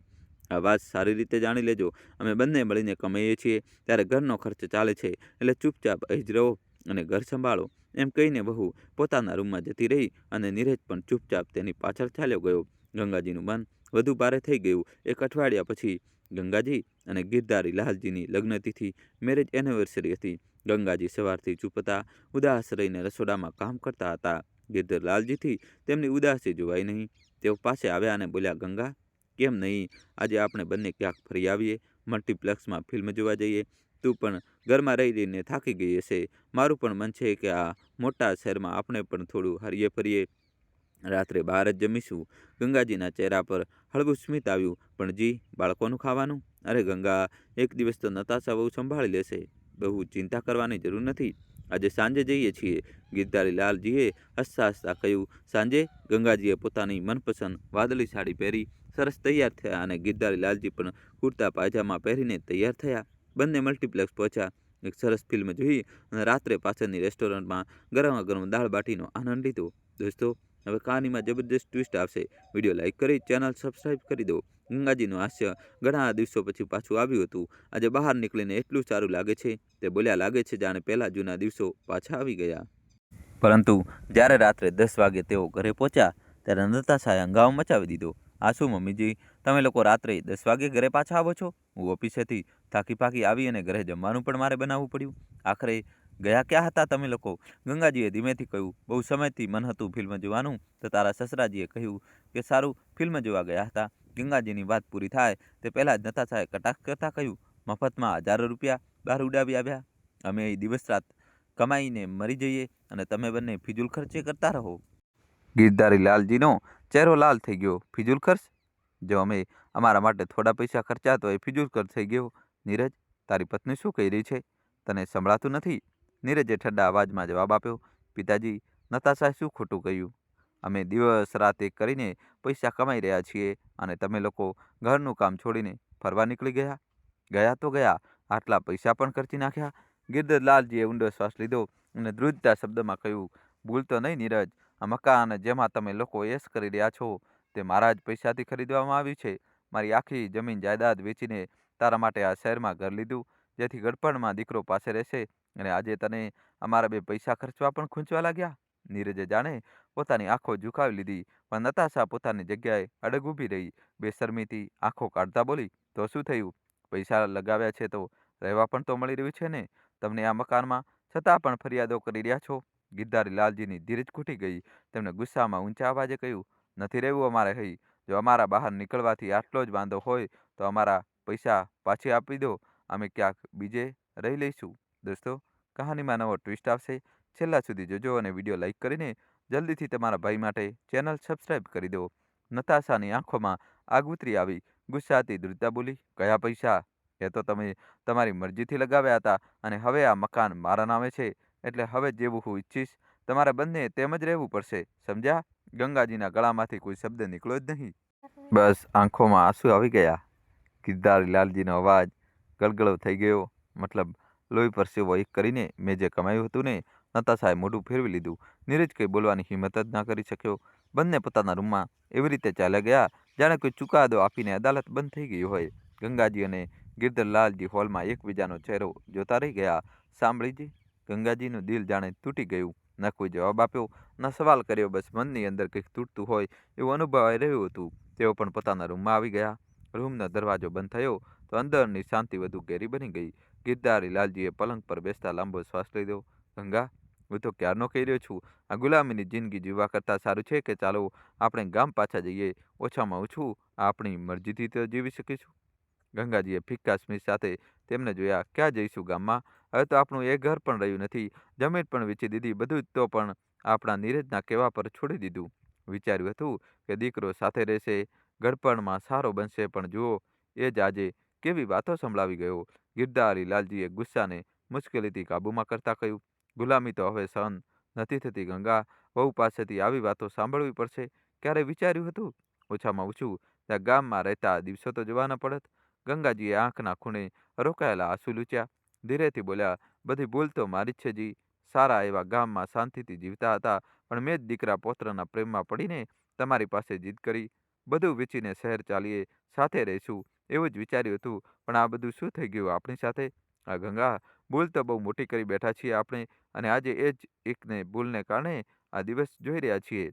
આ વાત સારી રીતે જાણી લેજો. અમે બંને મળીને કમાઈએ છીએ, ત્યારે ઘરનો ખર્ચ ચાલે છે, એટલે ચૂપચાપ અહીં જ રહો અને ઘર સંભાળો. એમ કહીને વહુ પોતાના રૂમમાં જતી રહી અને નીરજ પણ ચૂપચાપ તેની પાછળ ચાલ્યો ગયો. ગંગાજીનું મન વધુ ભારે થઈ ગયું. એક અઠવાડિયા પછી ગંગાજી અને ગિરધારી લાલજીની લગ્નતિથિ, મેરેજ એનિવર્સરી હતી. ગંગાજી સવારથી ચૂપ હતા, ઉદાસ રહીને રસોડામાં કામ કરતા હતા. ગિરધરલાલજીથી તેમની ઉદાસી જોવાઈ નહીં. તેઓ પાસે આવ્યા અને બોલ્યા, ગંગા, કેમ નહીં આજે આપણે બંને ક્યાંક ફરી આવીએ? મલ્ટીપ્લેક્સમાં ફિલ્મ જોવા જઈએ. તું પણ ઘરમાં રહી રહીને થાકી ગઈ હશે. મારું પણ મન છે કે આ મોટા શહેરમાં આપણે પણ થોડું હરીએ ફરીએ. રાત્રે બહાર જ જમીશું. ગંગાજીના ચહેરા પર હળવું સ્મિત આવ્યું. પણ જી, બાળકોનું ખાવાનું? અરે ગંગા, એક દિવસ તો નતાશા બહુ સંભાળી લેશે. બહુ ચિંતા કરવાની જરૂર નથી. આજે સાંજે જઈએ છીએ. ગિરધારી લાલજીએ હસતા હસતા કહ્યું. સાંજે? ગંગાજીએ પોતાની મનપસંદ વાદળી સાડી પહેરી સરસ તૈયાર થયા અને ગિરધારી લાલજી પણ કુર્તા પાયજામા પહેરીને તૈયાર થયા. બંને મલ્ટીપ્લેક્સ પહોંચ્યા. એક સરસ ફિલ્મ જોઈ અને રાત્રે પાછળની રેસ્ટોરન્ટમાં ગરમા ગરમ દાળ બાટીનો આનંદ લીધો. દોસ્તો, હવે કહાનીમાં જબરદસ્ત ટ્વિસ્ટ આવશે. વિડીયો લાઇક કરી ચેનલ સબસ્ક્રાઇબ કરી દો. ગંગાજીનું હાસ્ય ઘણા દિવસો પછી પાછું આવ્યું હતું. આજે બહાર નીકળીને એટલું સારું લાગે છે. તે બોલ્યા, લાગે છે જાણે પહેલા જૂના દિવસો પાછા આવી ગયા. પરંતુ જ્યારે રાત્રે 10 વાગે તેઓ ઘરે પહોંચ્યા ત્યારે નતાશાએ હંગામો મચાવી દીધો. આ શું મમ્મીજી, તમે લોકો રાત્રે 10 વાગે ઘરે પાછા આવો છો? હું ઓફિસેથી થાકી પાકી આવી અને ઘરે જમવાનું પણ મારે બનાવવું પડ્યું. આખરે ગયા ક્યાં હતા તમે લોકો? ગંગાજીએ ધીમેથી કહ્યું. બહુ સમયથી મન હતું ફિલ્મ જોવાનું, તો તારા સસરાજીએ કહ્યું કે સારું, ફિલ્મ જોવા ગયા હતા. ગંગાજીની વાત પૂરી થાય તે પહેલાં જ નતાશાએ કટાક્ષ કરતા કહ્યું, મફતમાં હજારો રૂપિયા બહાર ઉડાવી આવ્યા. અમે અહીં દિવસ રાત કમાઈને મરી જઈએ અને તમે બંને ફિજૂલ ખર્ચે કરતા રહો. ગિરધારી લાલજીનો ચહેરો લાલ થઈ ગયો. ફિજૂલ ખર્ચ? જો અમે અમારા માટે થોડા પૈસા ખર્ચા તો એ ફિજૂલ ખર્ચ થઈ ગયો. નીરજ, તારી પત્ની શું કહી રહી છે? તને સંભળાતું નથી? નીરજે ઠંડા અવાજમાં જવાબ આપ્યો. પિતાજી, નતાશાએ શું ખોટું કહ્યું? અમે દિવસ રાત એક કરીને પૈસા કમાઈ રહ્યા છીએ અને તમે લોકો ઘરનું કામ છોડીને ફરવા નીકળી ગયા. ગયા તો ગયા, આટલા પૈસા પણ ખર્ચી નાખ્યા. ગિરધર લાલજીએ ઊંડો શ્વાસ લીધો અને ધ્રુજતા શબ્દમાં કહ્યું, ભૂલતો નહીં નીરજ, આ મકાન જેમાં તમે લોકો એશ કરી રહ્યા છો તે મારા જ પૈસાથી ખરીદવામાં આવ્યું છે. મારી આખી જમીન જાયદાદ વેચીને તારા માટે આ શહેરમાં ઘર લીધું, જેથી ગડપણમાં દીકરો પાસે રહેશે અને આજે તને અમારા બે પૈસા ખર્ચવા પણ ખૂંચવા લાગ્યા. નીરજે જાણે પોતાની આંખો ઝુકાવી લીધી, પણ નતાશા પોતાની જગ્યાએ અડગ ઊભી રહી. બેશરમીથી આંખો કાઢતા બોલી, તો શું થયું? પૈસા લગાવ્યા છે તો રહેવા પણ તો મળી રહ્યું છે ને તમને આ મકાનમાં, છતાં પણ ફરિયાદો કરી રહ્યા છો. ગિરધારી લાલજીની ધીરજ ખૂટી ગઈ. તેમણે ગુસ્સામાં ઊંચા અવાજે કહ્યું, નથી રહેવું અમારે અહીં. જો અમારા બહાર નીકળવાથી આટલો જ વાંધો હોય તો અમારા પૈસા પાછી આપી દો. અમે ક્યાંક બીજે રહી લઈશું. દોસ્તો, કહાનીમાં નવો ટ્વિસ્ટ આવશે. છેલ્લા સુધી જોજો અને વિડીયો લાઇક કરીને જલ્દીથી તમારા ભાઈ માટે ચેનલ સબસ્ક્રાઇબ કરી દો. નતાશાની આંખોમાં આગ ઉતરી આવી. ગુસ્સાથી ધ્રુજતા બોલી, કયા પૈસા? એ તો તમે તમારી મરજીથી લગાવ્યા હતા અને હવે આ મકાન મારા નામે છે, એટલે હવે જેવું હું ઈચ્છીશ તમારે બંને તેમ જ રહેવું પડશે. સમજ્યા? ગંગાજીના ગળામાંથી કોઈ શબ્દ નીકળ્યો જ નહીં. બસ આંખોમાં આંસુ આવી ગયા. ગિરધારી લાલજીનો અવાજ ગળગળો થઈ ગયો. મતલબ લોહી પરસેવો એક કરીને મેં જે કમાયું હતું ને? નતાશાએ મોઢું ફેરવી લીધું. નીરજ કંઈ બોલવાની હિંમત જ ના કરી શક્યો. બંને પોતાના રૂમમાં એવી રીતે ચાલ્યા ગયા જાણે કોઈ ચુકાદો આપીને અદાલત બંધ થઈ ગઈ હોય. ગંગાજી અને ગિરધર લાલજી હોલમાં એકબીજાનો ચહેરો જોતા રહી ગયા. સાંભળીજી, ગંગાજીનું દિલ જાણે તૂટી ગયું. ન કોઈ જવાબ આપ્યો, ન સવાલ કર્યો. બસ મનની અંદર કંઈક તૂટતું હોય એવું અનુભવાઈ રહ્યું હતું. તેઓ પણ પોતાના રૂમમાં આવી ગયા. રૂમનો દરવાજો બંધ થયો તો અંદરની શાંતિ વધુ ઘેરી બની ગઈ. ગિરધારી લાલજીએ પલંગ પર બેસતા લાંબો શ્વાસ લીધો. ગંગા, હું તો ક્યારનો કહી રહ્યો છું, આ ગુલામીની જિંદગી જીવવા કરતાં સારું છે કે ચાલો આપણે ગામ પાછા જઈએ. ઓછામાં ઓછું આપણી મરજીથી તો જીવી શકીશું. ગંગાજીએ ફિક્કા સ્મિત સાથે તેમને જોયા. ક્યાં જઈશું ગામમાં? હવે તો આપણું એ ઘર પણ રહ્યું નથી, જમીન પણ વેચી દીધી, બધું જ તો પણ આપણા નીરજના કહેવા પર છોડી દીધું. વિચાર્યું હતું કે દીકરો સાથે રહેશે, ગડપણમાં સારો બનશે, પણ જુઓ એ જ આજે કેવી વાતો સંભળાવી ગયો. ગિરધારી લાલજીએ ગુસ્સાને મુશ્કેલીથી કાબૂમાં કરતા કહ્યું, ગુલામી તો હવે સહન નથી થતી ગંગા, વહુ પાસેથી આવી વાતો સાંભળવી પડશે. ક્યારે વિચાર્યું હતું? ઓછામાં ઓછું ત્યાં ગામમાં રહેતા દિવસો તો જોવા ન પડત. ગંગાજીએ આંખના ખૂણે રોકાયેલા આંસુ લૂછ્યા. ધીરેથી બોલ્યા, બધી ભૂલ તો મારી જ છે જી. સારા એવા ગામમાં શાંતિથી જીવતા હતા, પણ મેં જ દીકરા પૌત્રના પ્રેમમાં પડીને તમારી પાસે જીદ કરી. બધું વેચીને શહેર ચાલીએ, સાથે રહીશું એવું જ વિચાર્યું હતું, પણ આ બધું શું થઈ ગયું આપણી સાથે? આ ગંગા, ભૂલ તો બહુ મોટી કરી બેઠા છીએ આપણે, અને આજે એ જ એકને ભૂલને કારણે આ દિવસ જોઈ રહ્યા છીએ.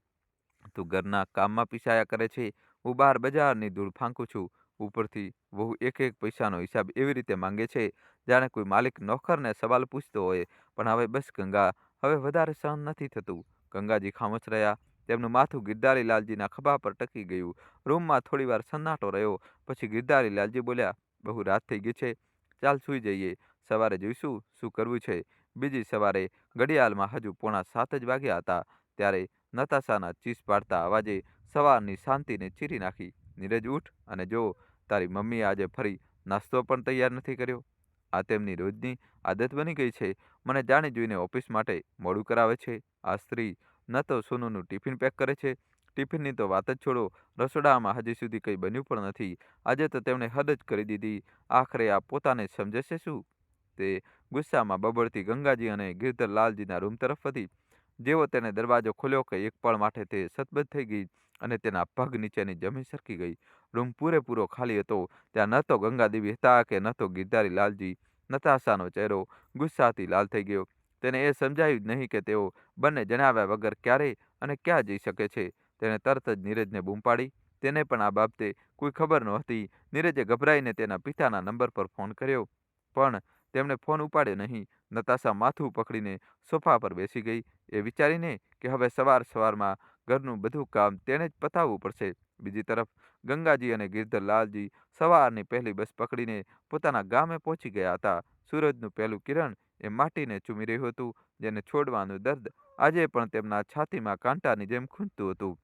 તું ઘરના કામમાં પીસાયા કરે છે, હું બહાર બજારની ધૂળ ફાંકું છું. ઉપરથી વહુ એક એક પૈસાનો હિસાબ એવી રીતે માંગે છે જાણે કોઈ માલિક નોકરને સવાલ પૂછતો હોય. પણ હવે બસ ગંગા, હવે વધારે સહન નથી થતું. ગંગાજી ખામોશ રહ્યા. તેમનું માથું ગિરધારી લાલજીના ખભા પર ટકી ગયું. રૂમમાં થોડીવાર સન્નાટો રહ્યો. પછી ગિરધારી લાલજી બોલ્યા, બહુ રાત થઈ ગઈ છે, ચાલ સૂઈ જઈએ, સવારે જોઈશું શું કરવું છે. બીજી સવારે ઘડિયાળમાં હજુ 6:45 જ વાગ્યા હતા. ત્યારે નતાશાના ચીસ પાડતા અવાજે સવારની શાંતિને ચીરી નાખી. નીરજ ઉઠ અને જો, તારી મમ્મીએ આજે ફરી નાસ્તો પણ તૈયાર નથી કર્યો. આ તેમની રોજની આદત બની ગઈ છે. મને જાણી જોઈને ઓફિસ માટે મોડું કરાવે છે. આ સ્ત્રી ન તો સોનુનું ટિફિન પેક કરે છે, ટિફિનની તો વાત જ છોડો, રસોડામાં હજી સુધી કંઈ બન્યું પણ નથી. આજે તો તેમણે હદ જ કરી દીધી. આખરે આ પોતાને સમજે છે શું? તે ગુસ્સામાં બબડતી ગંગાજી અને ગિરધરલાલજીના રૂમ તરફ વધી. જેવો તેને દરવાજો ખોલ્યો કે એક પળ માટે તે સતબદ્ધ થઈ ગઈ અને તેના પગ નીચેની જમીન સરકી ગઈ. રૂમ પૂરેપૂરો ખાલી હતો. ત્યાં ન તો ગંગાદેવી હતા કે ન તો ગિરધારી લાલજી. નતાશાનો ચહેરો ગુસ્સાથી લાલ થઈ ગયો. તેને એ સમજાયું જ નહીં કે તેઓ બંને જણાવ્યા વગર ક્યારે અને ક્યાં જઈ શકે છે. તેણે તરત જ નીરજને બૂમ પાડી. તેને પણ આ બાબતે કોઈ ખબર નહોતી. નીરજે ગભરાઈને તેના પિતાના નંબર પર ફોન કર્યો, પણ તેમણે ફોન ઉપાડ્યો નહીં. નતાશા માથું પકડીને સોફા પર બેસી ગઈ, એ વિચારીને કે હવે સવારમાં ઘરનું બધું કામ તેણે જ પતાવવું પડશે. બીજી તરફ ગંગાજી અને ગિરધરલાલજી સવારની પહેલી બસ પકડીને પોતાના ગામે પહોંચી ગયા હતા. સૂરજનું પહેલું કિરણ એ માટીને ચૂમી રહ્યું હતું, જેને છોડવાનું દર્દ આજે પણ તેમના છાતીમાં કાંટાની જેમ ખૂંદતું હતું.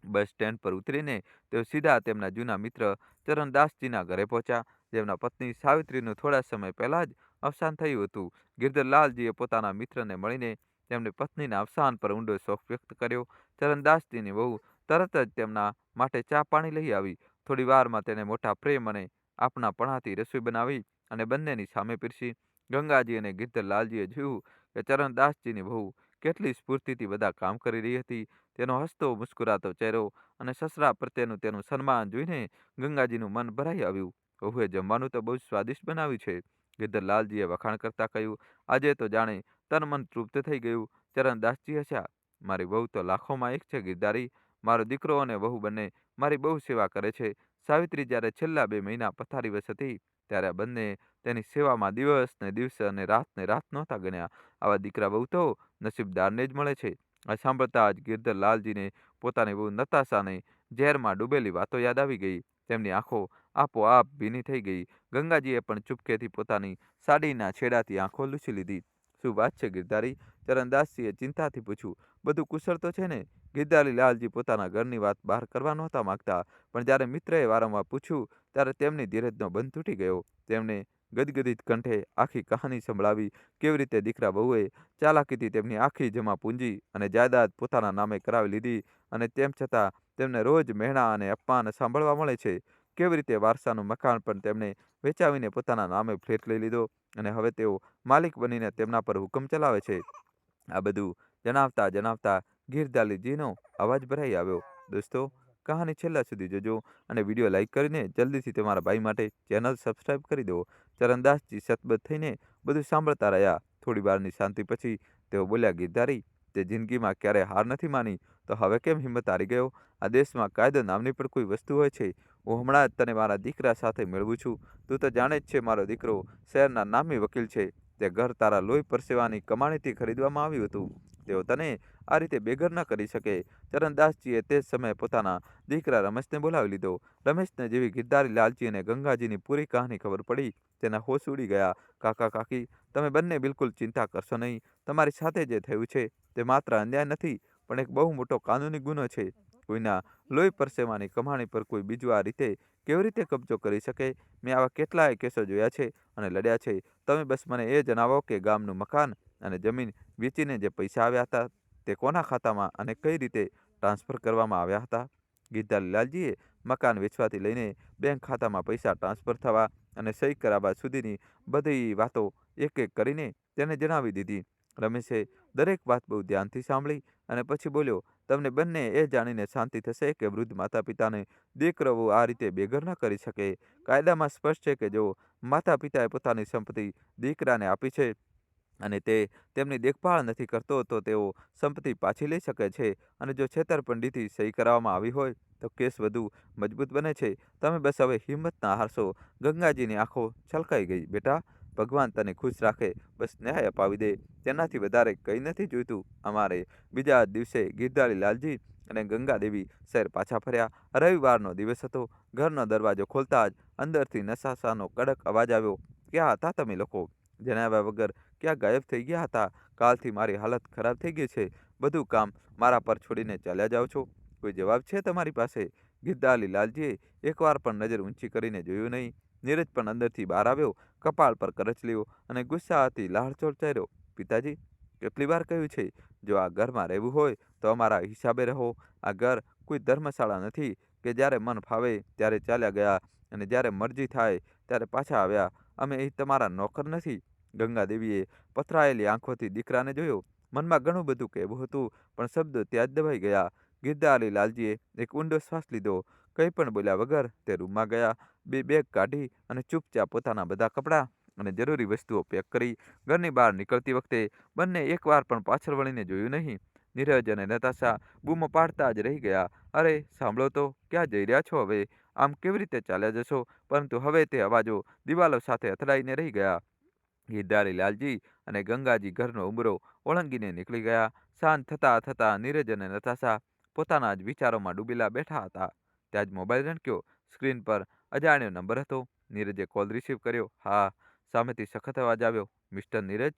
બસ સ્ટેન્ડ પર ઉતરીને તેઓ સીધા તેમના જૂના મિત્ર ચરણદાસજીના ઘરે પહોંચ્યા, જેમના પત્ની સાવિત્રીનું થોડા સમય પહેલા જ અવસાન થયું હતું. ગિરધરલાલજીએ પોતાના મિત્રને મળીને તેમની પત્નીના અવસાન પર ઊંડો શોક વ્યક્ત કર્યો. ચરણદાસજીની વહુ તરત જ તેમના માટે ચા પાણી લઈ આવી. થોડી વારમાં તેને મોટા પ્રેમ અને આપણાપણાથી રસોઈ બનાવી અને બંનેની સામે પીરસી. ગંગાજી અને ગિરધરલાલજીએ જોયું કે ચરણદાસજીની વહુ કેટલી સ્ફૂર્તિથી બધા કામ કરી રહી હતી. તેનો હસતો મુસ્કુરાતો ચહેરો અને સસરા પ્રત્યેનું તેનું સન્માન જોઈને ગંગાજીનું મન ભરાઈ આવ્યું. વહુએ જમવાનું તો બહુ સ્વાદિષ્ટ બનાવ્યું છે, ગિરધરલાલજીએ વખાણ કરતા કહ્યું. આજે તો જાણે તન મન તૃપ્ત થઈ ગયું. ચરણદાસજી હસ્યા. મારી વહુ તો લાખોમાં એક છે ગિરધારી. મારો દીકરો અને વહુ બંને મારી બહુ સેવા કરે છે. સાવિત્રી જ્યારે છેલ્લા 2 મહિના પથારીવશ હતી, ત્યારે આ બંને તેની સેવામાં દિવસ ને દિવસ અને રાત નહોતા ગણ્યા. આવા દીકરા વહુ તો નસીબદારને જ મળે છે. આ સાંભળતા જ ગિરધરલાલજીને પોતાની વહુ નતાશાને ઝેરમાં ડૂબેલી વાતો યાદ આવી ગઈ. તેમની આંખો આપોઆપ ભીની થઈ ગઈ. ગંગાજીએ પણ ચૂપકેથી પોતાની સાડીના છેડાથી આંખો લૂછી લીધી. શું વાત છે ગિરધારી? ચરણદાસજીએ ચિંતાથી પૂછ્યું. બધું કુશળ તો છે ને? ગિરધારી લાલજી પોતાના ઘરની વાત બહાર કરવા નહોતા માંગતા, પણ જ્યારે મિત્રએ વારંવાર પૂછ્યું ત્યારે તેમની ધીરજનો બંધ તૂટી ગયો. તેમણે ગદગદિત કંઠે આખી કહાની સંભળાવી. કેવી રીતે દીકરા વહુએ ચાલાકીથી તેમની આખી જમા પૂંજી અને જાયદાદ પોતાના નામે કરાવી લીધી અને તેમ છતાં તેમને રોજ મહેણા અને અપમાન સાંભળવા મળે છે. કેવી રીતે વારસાનું મકાન પણ તેમણે વેચાવીને પોતાના નામે ફ્લેટ લઈ લીધો અને હવે તેઓ માલિક બનીને તેમના પર હુકમ ચલાવે છે. આ બધું જણાવતા ગિરધારીજીનો અવાજ ભરાઈ આવ્યો. દોસ્તો, કહાની છેલ્લા સુધી જોજો અને વિડીયો લાઈક કરીને જલ્દીથી તમારા ભાઈ માટે ચેનલ સબસ્ક્રાઈબ કરી દો. ચરણદાસજી સતબદ્ધ થઈને બધું સાંભળતા રહ્યા. થોડી વારની શાંતિ પછી તેઓ બોલ્યા, ગિરધારી, તે જિંદગીમાં ક્યારેય હાર નથી માની, તો હવે કેમ હિંમત હારી ગયો? આ દેશમાં કાયદો નામની પણ કોઈ વસ્તુ હોય છે? હું હમણાં જ તને મારા દીકરા સાથે મેળવું છું. તું તો જાણે જ છે મારો દીકરો શહેરના નામી વકીલ છે. તે ઘર તારા લોહી પરસેવાની કમાણીથી ખરીદવામાં આવ્યું હતું. તેઓ તને આ રીતે બેઘર ન કરી શકે. ચરણદાસજીએ તે જ સમયે પોતાના દીકરા રમેશને બોલાવી લીધો. રમેશને જેવી ગિરધારી લાલજી અને ગંગાજીની પૂરી કહાની ખબર પડી, તેના હોશ ઉડી ગયા. કાકા કાકી, તમે બંને બિલકુલ ચિંતા કરશો નહીં. તમારી સાથે જે થયું છે તે માત્ર અન્યાય નથી, પણ એક બહુ મોટો કાનૂની ગુનો છે. કોઈના લોહી પરસેવાની કમાણી પર કોઈ બીજું આ રીતે કેવી રીતે કબજો કરી શકે? મેં આવા કેટલાય કેસો જોયા છે અને લડ્યા છે. તમે બસ મને એ જણાવો કે ગામનું મકાન અને જમીન વેચીને જે પૈસા આવ્યા હતા તે કોના ખાતામાં અને કઈ રીતે ટ્રાન્સફર કરવામાં આવ્યા હતા? ગિરધારી લાલજીએ મકાન વેચવાથી લઈને બેંક ખાતામાં પૈસા ટ્રાન્સફર થવા અને સહી કરાવવા સુધીની બધી વાતો એક એક કરીને તેને જણાવી દીધી. રમેશે દરેક વાત બહુ ધ્યાનથી સાંભળી અને પછી બોલ્યો, તમને બંને એ જાણીને શાંતિ થશે કે વૃદ્ધ માતા પિતાને દીકરો વહુ આ રીતે બેઘર ન કરી શકે. કાયદામાં સ્પષ્ટ છે કે જો માતા પિતાએ પોતાની સંપત્તિ દીકરાને આપી છે અને તે તેમની દેખભાળ નથી કરતો, તો તેઓ સંપત્તિ પાછી લઈ શકે છે. અને જો છેતરપિંડીથી સહી કરાવવામાં આવી હોય તો કેસ વધુ મજબૂત બને છે. તમે બસ હવે હિંમત ના હારશો. ગંગાજીની આંખો છલકાઈ ગઈ. બેટા, ભગવાન તને ખુશ રાખે, બસ ન્યાય અપાવી દે, તેનાથી વધારે કંઈ નથી જોઈતું અમારે. બીજા દિવસે ગિરધારી લાલજી અને ગંગાદેવી શહેર પાછા ફર્યા. રવિવારનો દિવસ હતો. ઘરનો દરવાજો ખોલતા જ અંદરથી નતાશાનો કડક અવાજ આવ્યો, ક્યાં હતા તમે લોકો? જણાવ્યા વગર ક્યાં ગાયબ થઈ ગયા હતા? કાલથી મારી હાલત ખરાબ થઈ ગઈ છે. બધું કામ મારા પર છોડીને ચાલ્યા જાઓ છો? કોઈ જવાબ છે તમારી પાસે? ગિરધારી લાલજીએ એકવાર પણ નજર ઊંચી કરીને જોયું નહીં. નીરજ પણ અંદરથી બહાર આવ્યો, કપાળ પર કરચલીઓ અને ગુસ્સાથી લાળચોળ ચાર્યો. પિતાજી, કેટલી વાર કહ્યું છે, જો આ ઘરમાં રહેવું હોય તો અમારા હિસાબે રહો. આ ઘર કોઈ ધર્મશાળા નથી કે જ્યારે મન ફાવે ત્યારે ચાલ્યા ગયા અને જ્યારે મરજી થાય ત્યારે પાછા આવ્યા. અમે અહીં તમારા નોકર નથી. ગંગાદેવીએ પથરાયેલી આંખોથી દીકરાને જોયો. મનમાં ઘણું બધું કહેવું હતું, પણ શબ્દો ત્યાં જ દબાઈ ગયા. ગિરધારી લાલજીએ એક ઊંડો શ્વાસ લીધો. કંઈ પણ બોલ્યા વગર તે રૂમમાં ગયા. બે બેગ કાઢી અને ચૂપચાપ પોતાના બધા કપડાં અને જરૂરી વસ્તુઓ પેક કરી ઘરની બહાર નીકળતી વખતે બંને એકવાર પણ પાછળ વળીને જોયું નહીં. નીરજ અને નતાશા બૂમો પાડતા જ રહી ગયા. અરે સાંભળો તો, ક્યાં જઈ રહ્યા છો હવે? આમ કેવી રીતે ચાલ્યા જશો? પરંતુ હવે તે અવાજો દિવાલો સાથે અથડાઈને રહી ગયા. ગિરધારી લાલજી અને ગંગાજી ઘરનો ઉંબરો ઓળંગીને નીકળી ગયા. સાંજ થતાં નીરજ અને નતાશા પોતાના જ વિચારોમાં ડૂબેલા બેઠા હતા. ત્યાં જ મોબાઈલ રણક્યો. સ્ક્રીન પર અજાણ્યો નંબર હતો. નીરજે કોલ રિસીવ કર્યો. હા, સામેથી સખત અવાજ આવ્યો. મિસ્ટર નીરજ,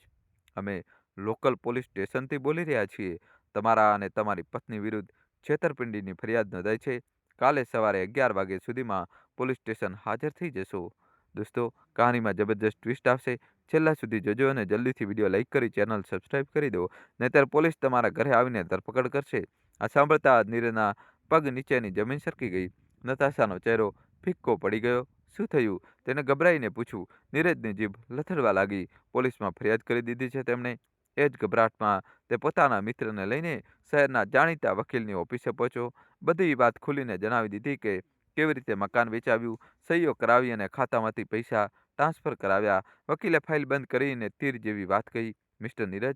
અમે લોકલ પોલીસ સ્ટેશનથી બોલી રહ્યા છીએ. તમારા અને તમારી પત્ની વિરુદ્ધ છેતરપિંડીની ફરિયાદ નોંધાઈ છે. કાલે સવારે 11 વાગ્યા સુધીમાં પોલીસ સ્ટેશન હાજર થઈ જશો. દોસ્તો, કહાનીમાં જબરજસ્ત ટ્વિસ્ટ આવશે. છેલ્લા સુધી જોજો અને જલ્દીથી વિડીયો લાઈક કરી ચેનલ સબસ્ક્રાઈબ કરી દો. નહીંતર પોલીસ તમારા ઘરે આવીને ધરપકડ કરશે. આ સાંભળતા જ નીરજના પગ નીચેની જમીન સરકી ગઈ. નતાશાનો ચહેરો ફિક્કો પડી ગયો. શું થયું? તેને ગભરાઈને પૂછ્યું. નીરજની જીભ લથડવા લાગી. પોલીસમાં ફરિયાદ કરી દીધી છે તેમણે. એ જ ગભરાટમાં તે પોતાના મિત્રને લઈને શહેરના જાણીતા વકીલની ઓફિસે પહોંચ્યો. બધી વાત ખુલીને જણાવી દીધી કે કેવી રીતે મકાન વેચાવ્યું, સહીઓ કરાવી અને ખાતામાંથી પૈસા ટ્રાન્સફર કરાવ્યા. વકીલે ફાઇલ બંધ કરીને તીર જેવી વાત કહી. મિસ્ટર નીરજ,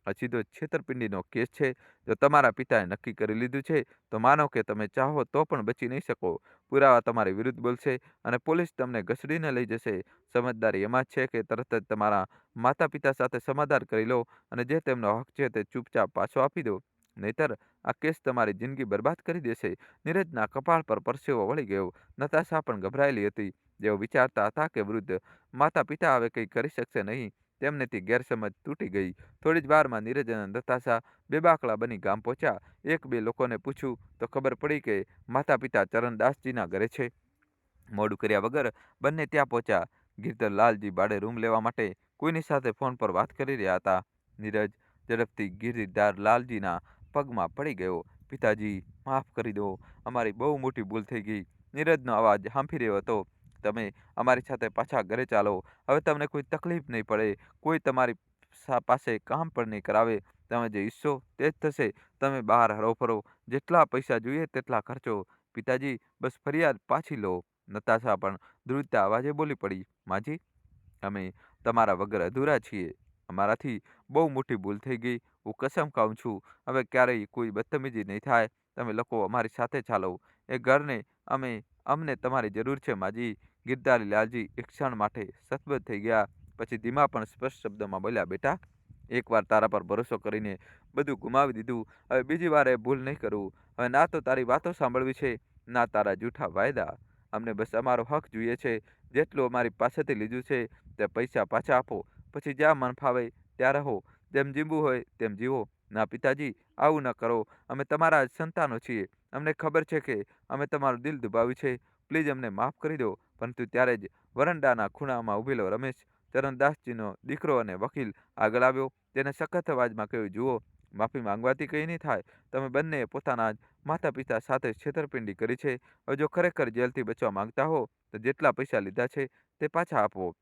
આ સીધો છેતરપિંડીનો કેસ છે. જો તમારા પિતાએ નક્કી કરી લીધું છે તો માનો કે તમે ચાહો તો પણ બચી નહીં શકો. પુરાવા તમારી વિરુદ્ધ બોલશે અને પોલીસ તમને ઘસડીને લઈ જશે. સમજદારી એમાં જ છે કે તરત જ તમારા માતા પિતા સાથે સમાધાન કરી લો અને જે તેમનો હક છે તે ચૂપચાપ પાછો આપી દો. નહીતર આ કેસ તમારી જિંદગી બરબાદ કરી દેશે. નીરજના કપાળ પર પરસેવો વળી ગયો. નતાશા પણ ગભરાયેલી હતી. જેઓ વિચારતા હતા કે વૃદ્ધ માતા પિતા હવે કંઈ કરી શકશે નહીં, તેમનેથી ગેરસમજ તૂટી ગઈ. થોડી જ વારમાં નીરજ અને નતાશા બેબાકળા બની ગામ પહોંચ્યા. એક બે લોકોને પૂછ્યું તો ખબર પડી કે માતા પિતા ચરણદાસજીના ઘરે છે. મોડું કર્યા વગર બંને ત્યાં પહોંચ્યા. ગિરધર લાલજી ભાડે રૂમ લેવા માટે કોઈની સાથે ફોન પર વાત કરી રહ્યા હતા. નીરજ ઝડપથી ગિરધર લાલજીના પગમાં પડી ગયો. પિતાજી, માફ કરી દો, અમારી બહુ મોટી ભૂલ થઈ ગઈ. નીરજનો અવાજ હાંફી રહ્યો હતો. તમે અમારી સાથે પાછા ઘરે ચાલો. હવે તમને કોઈ તકલીફ નહીં પડે. કોઈ તમારી પાસે કામ પણ નહીં કરાવે. તમે જે ઈચ્છો તે જ થશે. તમે બહાર હરો-ફરો, જેટલા પૈસા જોઈએ તેટલા ખર્ચો. પિતાજી, બસ ફરિયાદ પાછી લો. નતાશા પણ ધ્રુજતા અવાજે બોલી પડી. માજી, અમે તમારા વગર અધૂરા છીએ. અમારાથી બહુ મોટી ભૂલ થઈ ગઈ. હું કસમ ખાઉં છું, હવે ક્યારેય કોઈ બદતમીજી નહીં થાય. તમે લોકો અમારી સાથે ચાલો. એ ઘરને અમને તમારી જરૂર છે માજી. ગિરધારી લાલજી એક ક્ષણ માટે સતબદ્ધ થઈ ગયા. પછી ધીમા પણ સ્પષ્ટ શબ્દોમાં બોલ્યા, બેટા, એકવાર તારા પર ભરોસો કરીને બધું ગુમાવી દીધું. હવે બીજી વાર એ ભૂલ નહીં કરું. હવે ના તો તારી વાતો સાંભળવી છે, ના તારા જૂઠા વાયદા. અમને બસ અમારો હક જોઈએ છે. જેટલું અમારી પાસેથી લીધું છે તે પૈસા પાછા આપો. પછી જ્યાં મન ફાવે ત્યાં રહો. જેમ જીવવું હોય તેમ જીવો. ના પિતાજી, આવું ન કરો. અમે તમારા જ સંતાનો છીએ. અમને ખબર છે કે અમે તમારું દિલ દુભાવ્યું છે. પ્લીઝ અમને માફ કરી દો. પરંતુ ત્યારે જ વરંડાના ખૂણામાં ઊભેલો રમેશ, ચરણદાસજીનો દીકરો અને વકીલ આગળ આવ્યો. તેને સખત અવાજમાં કહ્યું, જુઓ, માફી માંગવાથી કંઈ નહીં થાય. તમે બંનેએ પોતાના જ માતા પિતા સાથે છેતરપિંડી કરી છે. હવે જો ખરેખર જેલથી બચવા માંગતા હો તો જેટલા પૈસા લીધા છે તે પાછા આપો.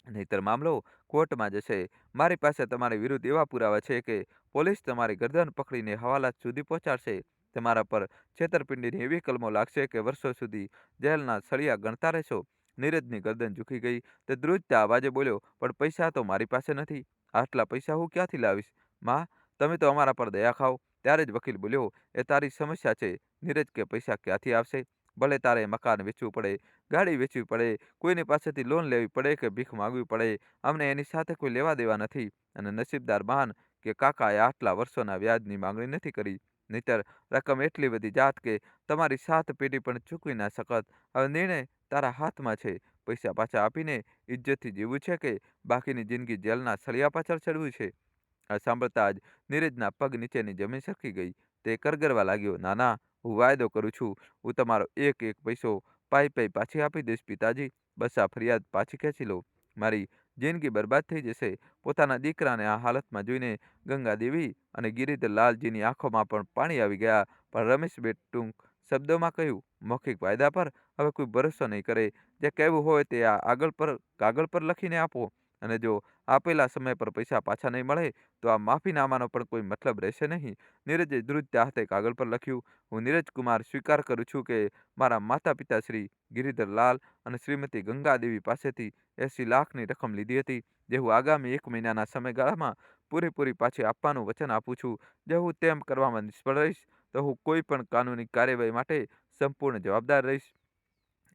નહીંતર મામલો કોર્ટમાં જશે. મારી પાસે તમારી વિરુદ્ધ એવા પુરાવા છે કે પોલીસ તમારી ગરદન પકડીને હવાલાત સુધી પહોંચાડશે. તમારા પર છેતરપિંડીની એવી કલમો લાગશે કે વર્ષો સુધી જેલના સળિયા ગણતા રહેશો. નીરજની ગરદન ઝૂકી ગઈ. તે ધ્રુજતા અવાજે બોલ્યો, પણ પૈસા તો મારી પાસે નથી. આટલા પૈસા હું ક્યાંથી લાવીશ? માં, તમે તો અમારા પર દયા ખાઓ. ત્યારે જ વકીલ બોલ્યો, એ તારી સમસ્યા છે. નીરજ, કે પૈસા ક્યાંથી આવશે? ભલે તારે મકાન વેચવું પડે, ગાડી વેચવી પડે, કોઈની પાસેથી લોન લેવી પડે કે ભીખ માંગવી પડે, અમને એની સાથે કોઈ લેવા દેવા નથી. અને નસીબદાર માન કે કાકાએ આટલા વર્ષોના વ્યાજની માંગણી નથી કરી. નહીંતર રકમ એટલી બધી જાત કે તમારી 7 પેઢી પણ ચૂકવી ના શકત. હવે નિર્ણય તારા હાથમાં છે. પૈસા પાછા આપીને ઇજ્જતથી જીવવું છે કે બાકીની જિંદગી જેલના સળિયા પાછળ ચડવું છે? આ સાંભળતા જ નીરજના પગ નીચેની જમીન સરકી ગઈ. તે કરગરવા લાગ્યો. "ના, ના, હું વાયદો કરું છું. હું તમારો એક એક પૈસો પાઈ પાછી આપી દઈશ પિતાજી. બસ આ ફરિયાદ પાછી ખેંચી લો. મારી જિંદગી બરબાદ થઈ જશે." પોતાના દીકરાને આ હાલતમાં જોઈને ગંગાદેવી અને ગિરિધરલાલજીની આંખોમાં પણ પાણી આવી ગયા. પણ રમેશ ટૂંક શબ્દોમાં કહ્યું, "મૌખિક વાયદા પર હવે કોઈ ભરોસો નહીં કરે. જે કહેવું હોય તે આ કાગળ પર લખીને આપો, અને જો આપેલા સમય પર પૈસા પાછા નહીં મળે તો આ માફીનામાનો પણ કોઈ મતલબ રહેશે નહીં." નીરજે ધ્રુજતા હાથે કાગળ પર લખ્યું, "હું નીરજ કુમાર સ્વીકાર કરું છું કે મારા માતા પિતા શ્રી ગિરિધરલાલ અને શ્રીમતી ગંગાદેવી પાસેથી 80 લાખની રકમ લીધી હતી, જે હું આગામી 1 મહિનાના સમયગાળામાં પૂરેપૂરી પાછી આપવાનું વચન આપું છું. જો હું તેમ કરવામાં નિષ્ફળ રહીશ તો હું કોઈ પણ કાનૂની કાર્યવાહી માટે સંપૂર્ણ જવાબદાર રહીશ."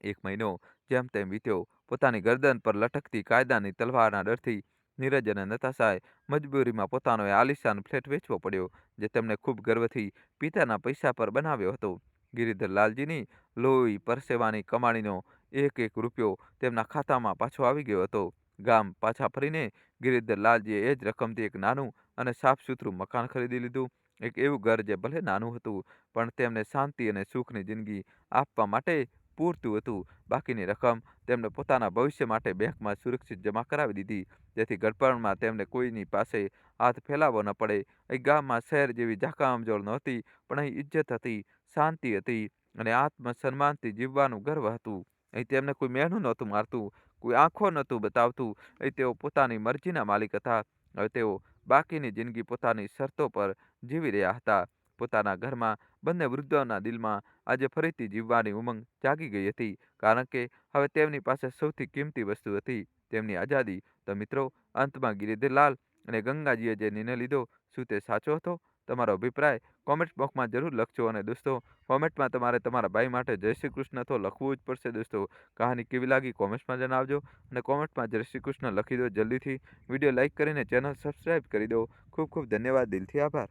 1 મહિનો જેમ તેમ વીત્યો. પોતાની ગરદન પર લટકતી કાયદાની તલવારના ડરથી નીરજ અને નતાશાએ મજબૂરીમાં પોતાનો એ આલીશાન ફ્લેટ વેચવો પડ્યો, જે તેમણે ખૂબ ગર્વથી પિતાના પૈસા પર બનાવ્યો હતો. ગિરિધરલાલજીની લોહી પરસેવાની કમાણીનો એક એક રૂપિયો તેમના ખાતામાં પાછો આવી ગયો હતો. ગામ પાછા ફરીને ગિરિધરલાલજીએ એ જ રકમથી એક નાનું અને સાફ સુથરું મકાન ખરીદી લીધું. એક એવું ઘર જે ભલે નાનું હતું, પણ તેમને શાંતિ અને સુખની જિંદગી આપવા માટે પૂરતું હતું. બાકીની રકમ તેમણે પોતાના ભવિષ્ય માટે બેંકમાં સુરક્ષિત જમા કરાવી દીધી, જેથી ગડપણમાં તેમને કોઈની પાસે હાથ ફેલાવવો ન પડે. અહીં ગામમાં શહેર જેવી ઝાકઝમાળ નહોતી, પણ અહીં ઇજ્જત હતી, શાંતિ હતી અને આત્મસન્માનથી જીવવાનું ગર્વ હતું. અહીં તેમને કોઈ મહેણું નહોતું મારતું, કોઈ આંખો નહોતું બતાવતું. અહીં તેઓ પોતાની મરજીના માલિક હતા. હવે તેઓ બાકીની જિંદગી પોતાની શરતો પર જીવી રહ્યા હતા. પોતાના ઘરમાં બંને વૃદ્ધોના દિલમાં આજે ફરીથી જીવવાની ઉમંગ જાગી ગઈ હતી, કારણ કે હવે તેમની પાસે સૌથી કિંમતી વસ્તુ હતી, તેમની આઝાદી. તો મિત્રો, અંતમાં ગિરિધરલાલ અને ગંગાજીએ જે નિર્ણય લીધો, શું તે સાચો હતો? તમારો અભિપ્રાય કોમેન્ટ બોક્સમાં જરૂર લખજો. અને દોસ્તો, કોમેન્ટમાં તમારે તમારા ભાઈ માટે જય શ્રી કૃષ્ણ તો લખવું જ પડશે. દોસ્તો, કહાની કેવી લાગી કોમેન્ટમાં જણાવજો, અને કોમેન્ટમાં જય શ્રી કૃષ્ણ લખી દો જલ્દીથી. વિડીયો લાઇક કરીને ચેનલ સબસ્ક્રાઈબ કરી દો. ખૂબ ખૂબ ધન્યવાદ. દિલથી આભાર.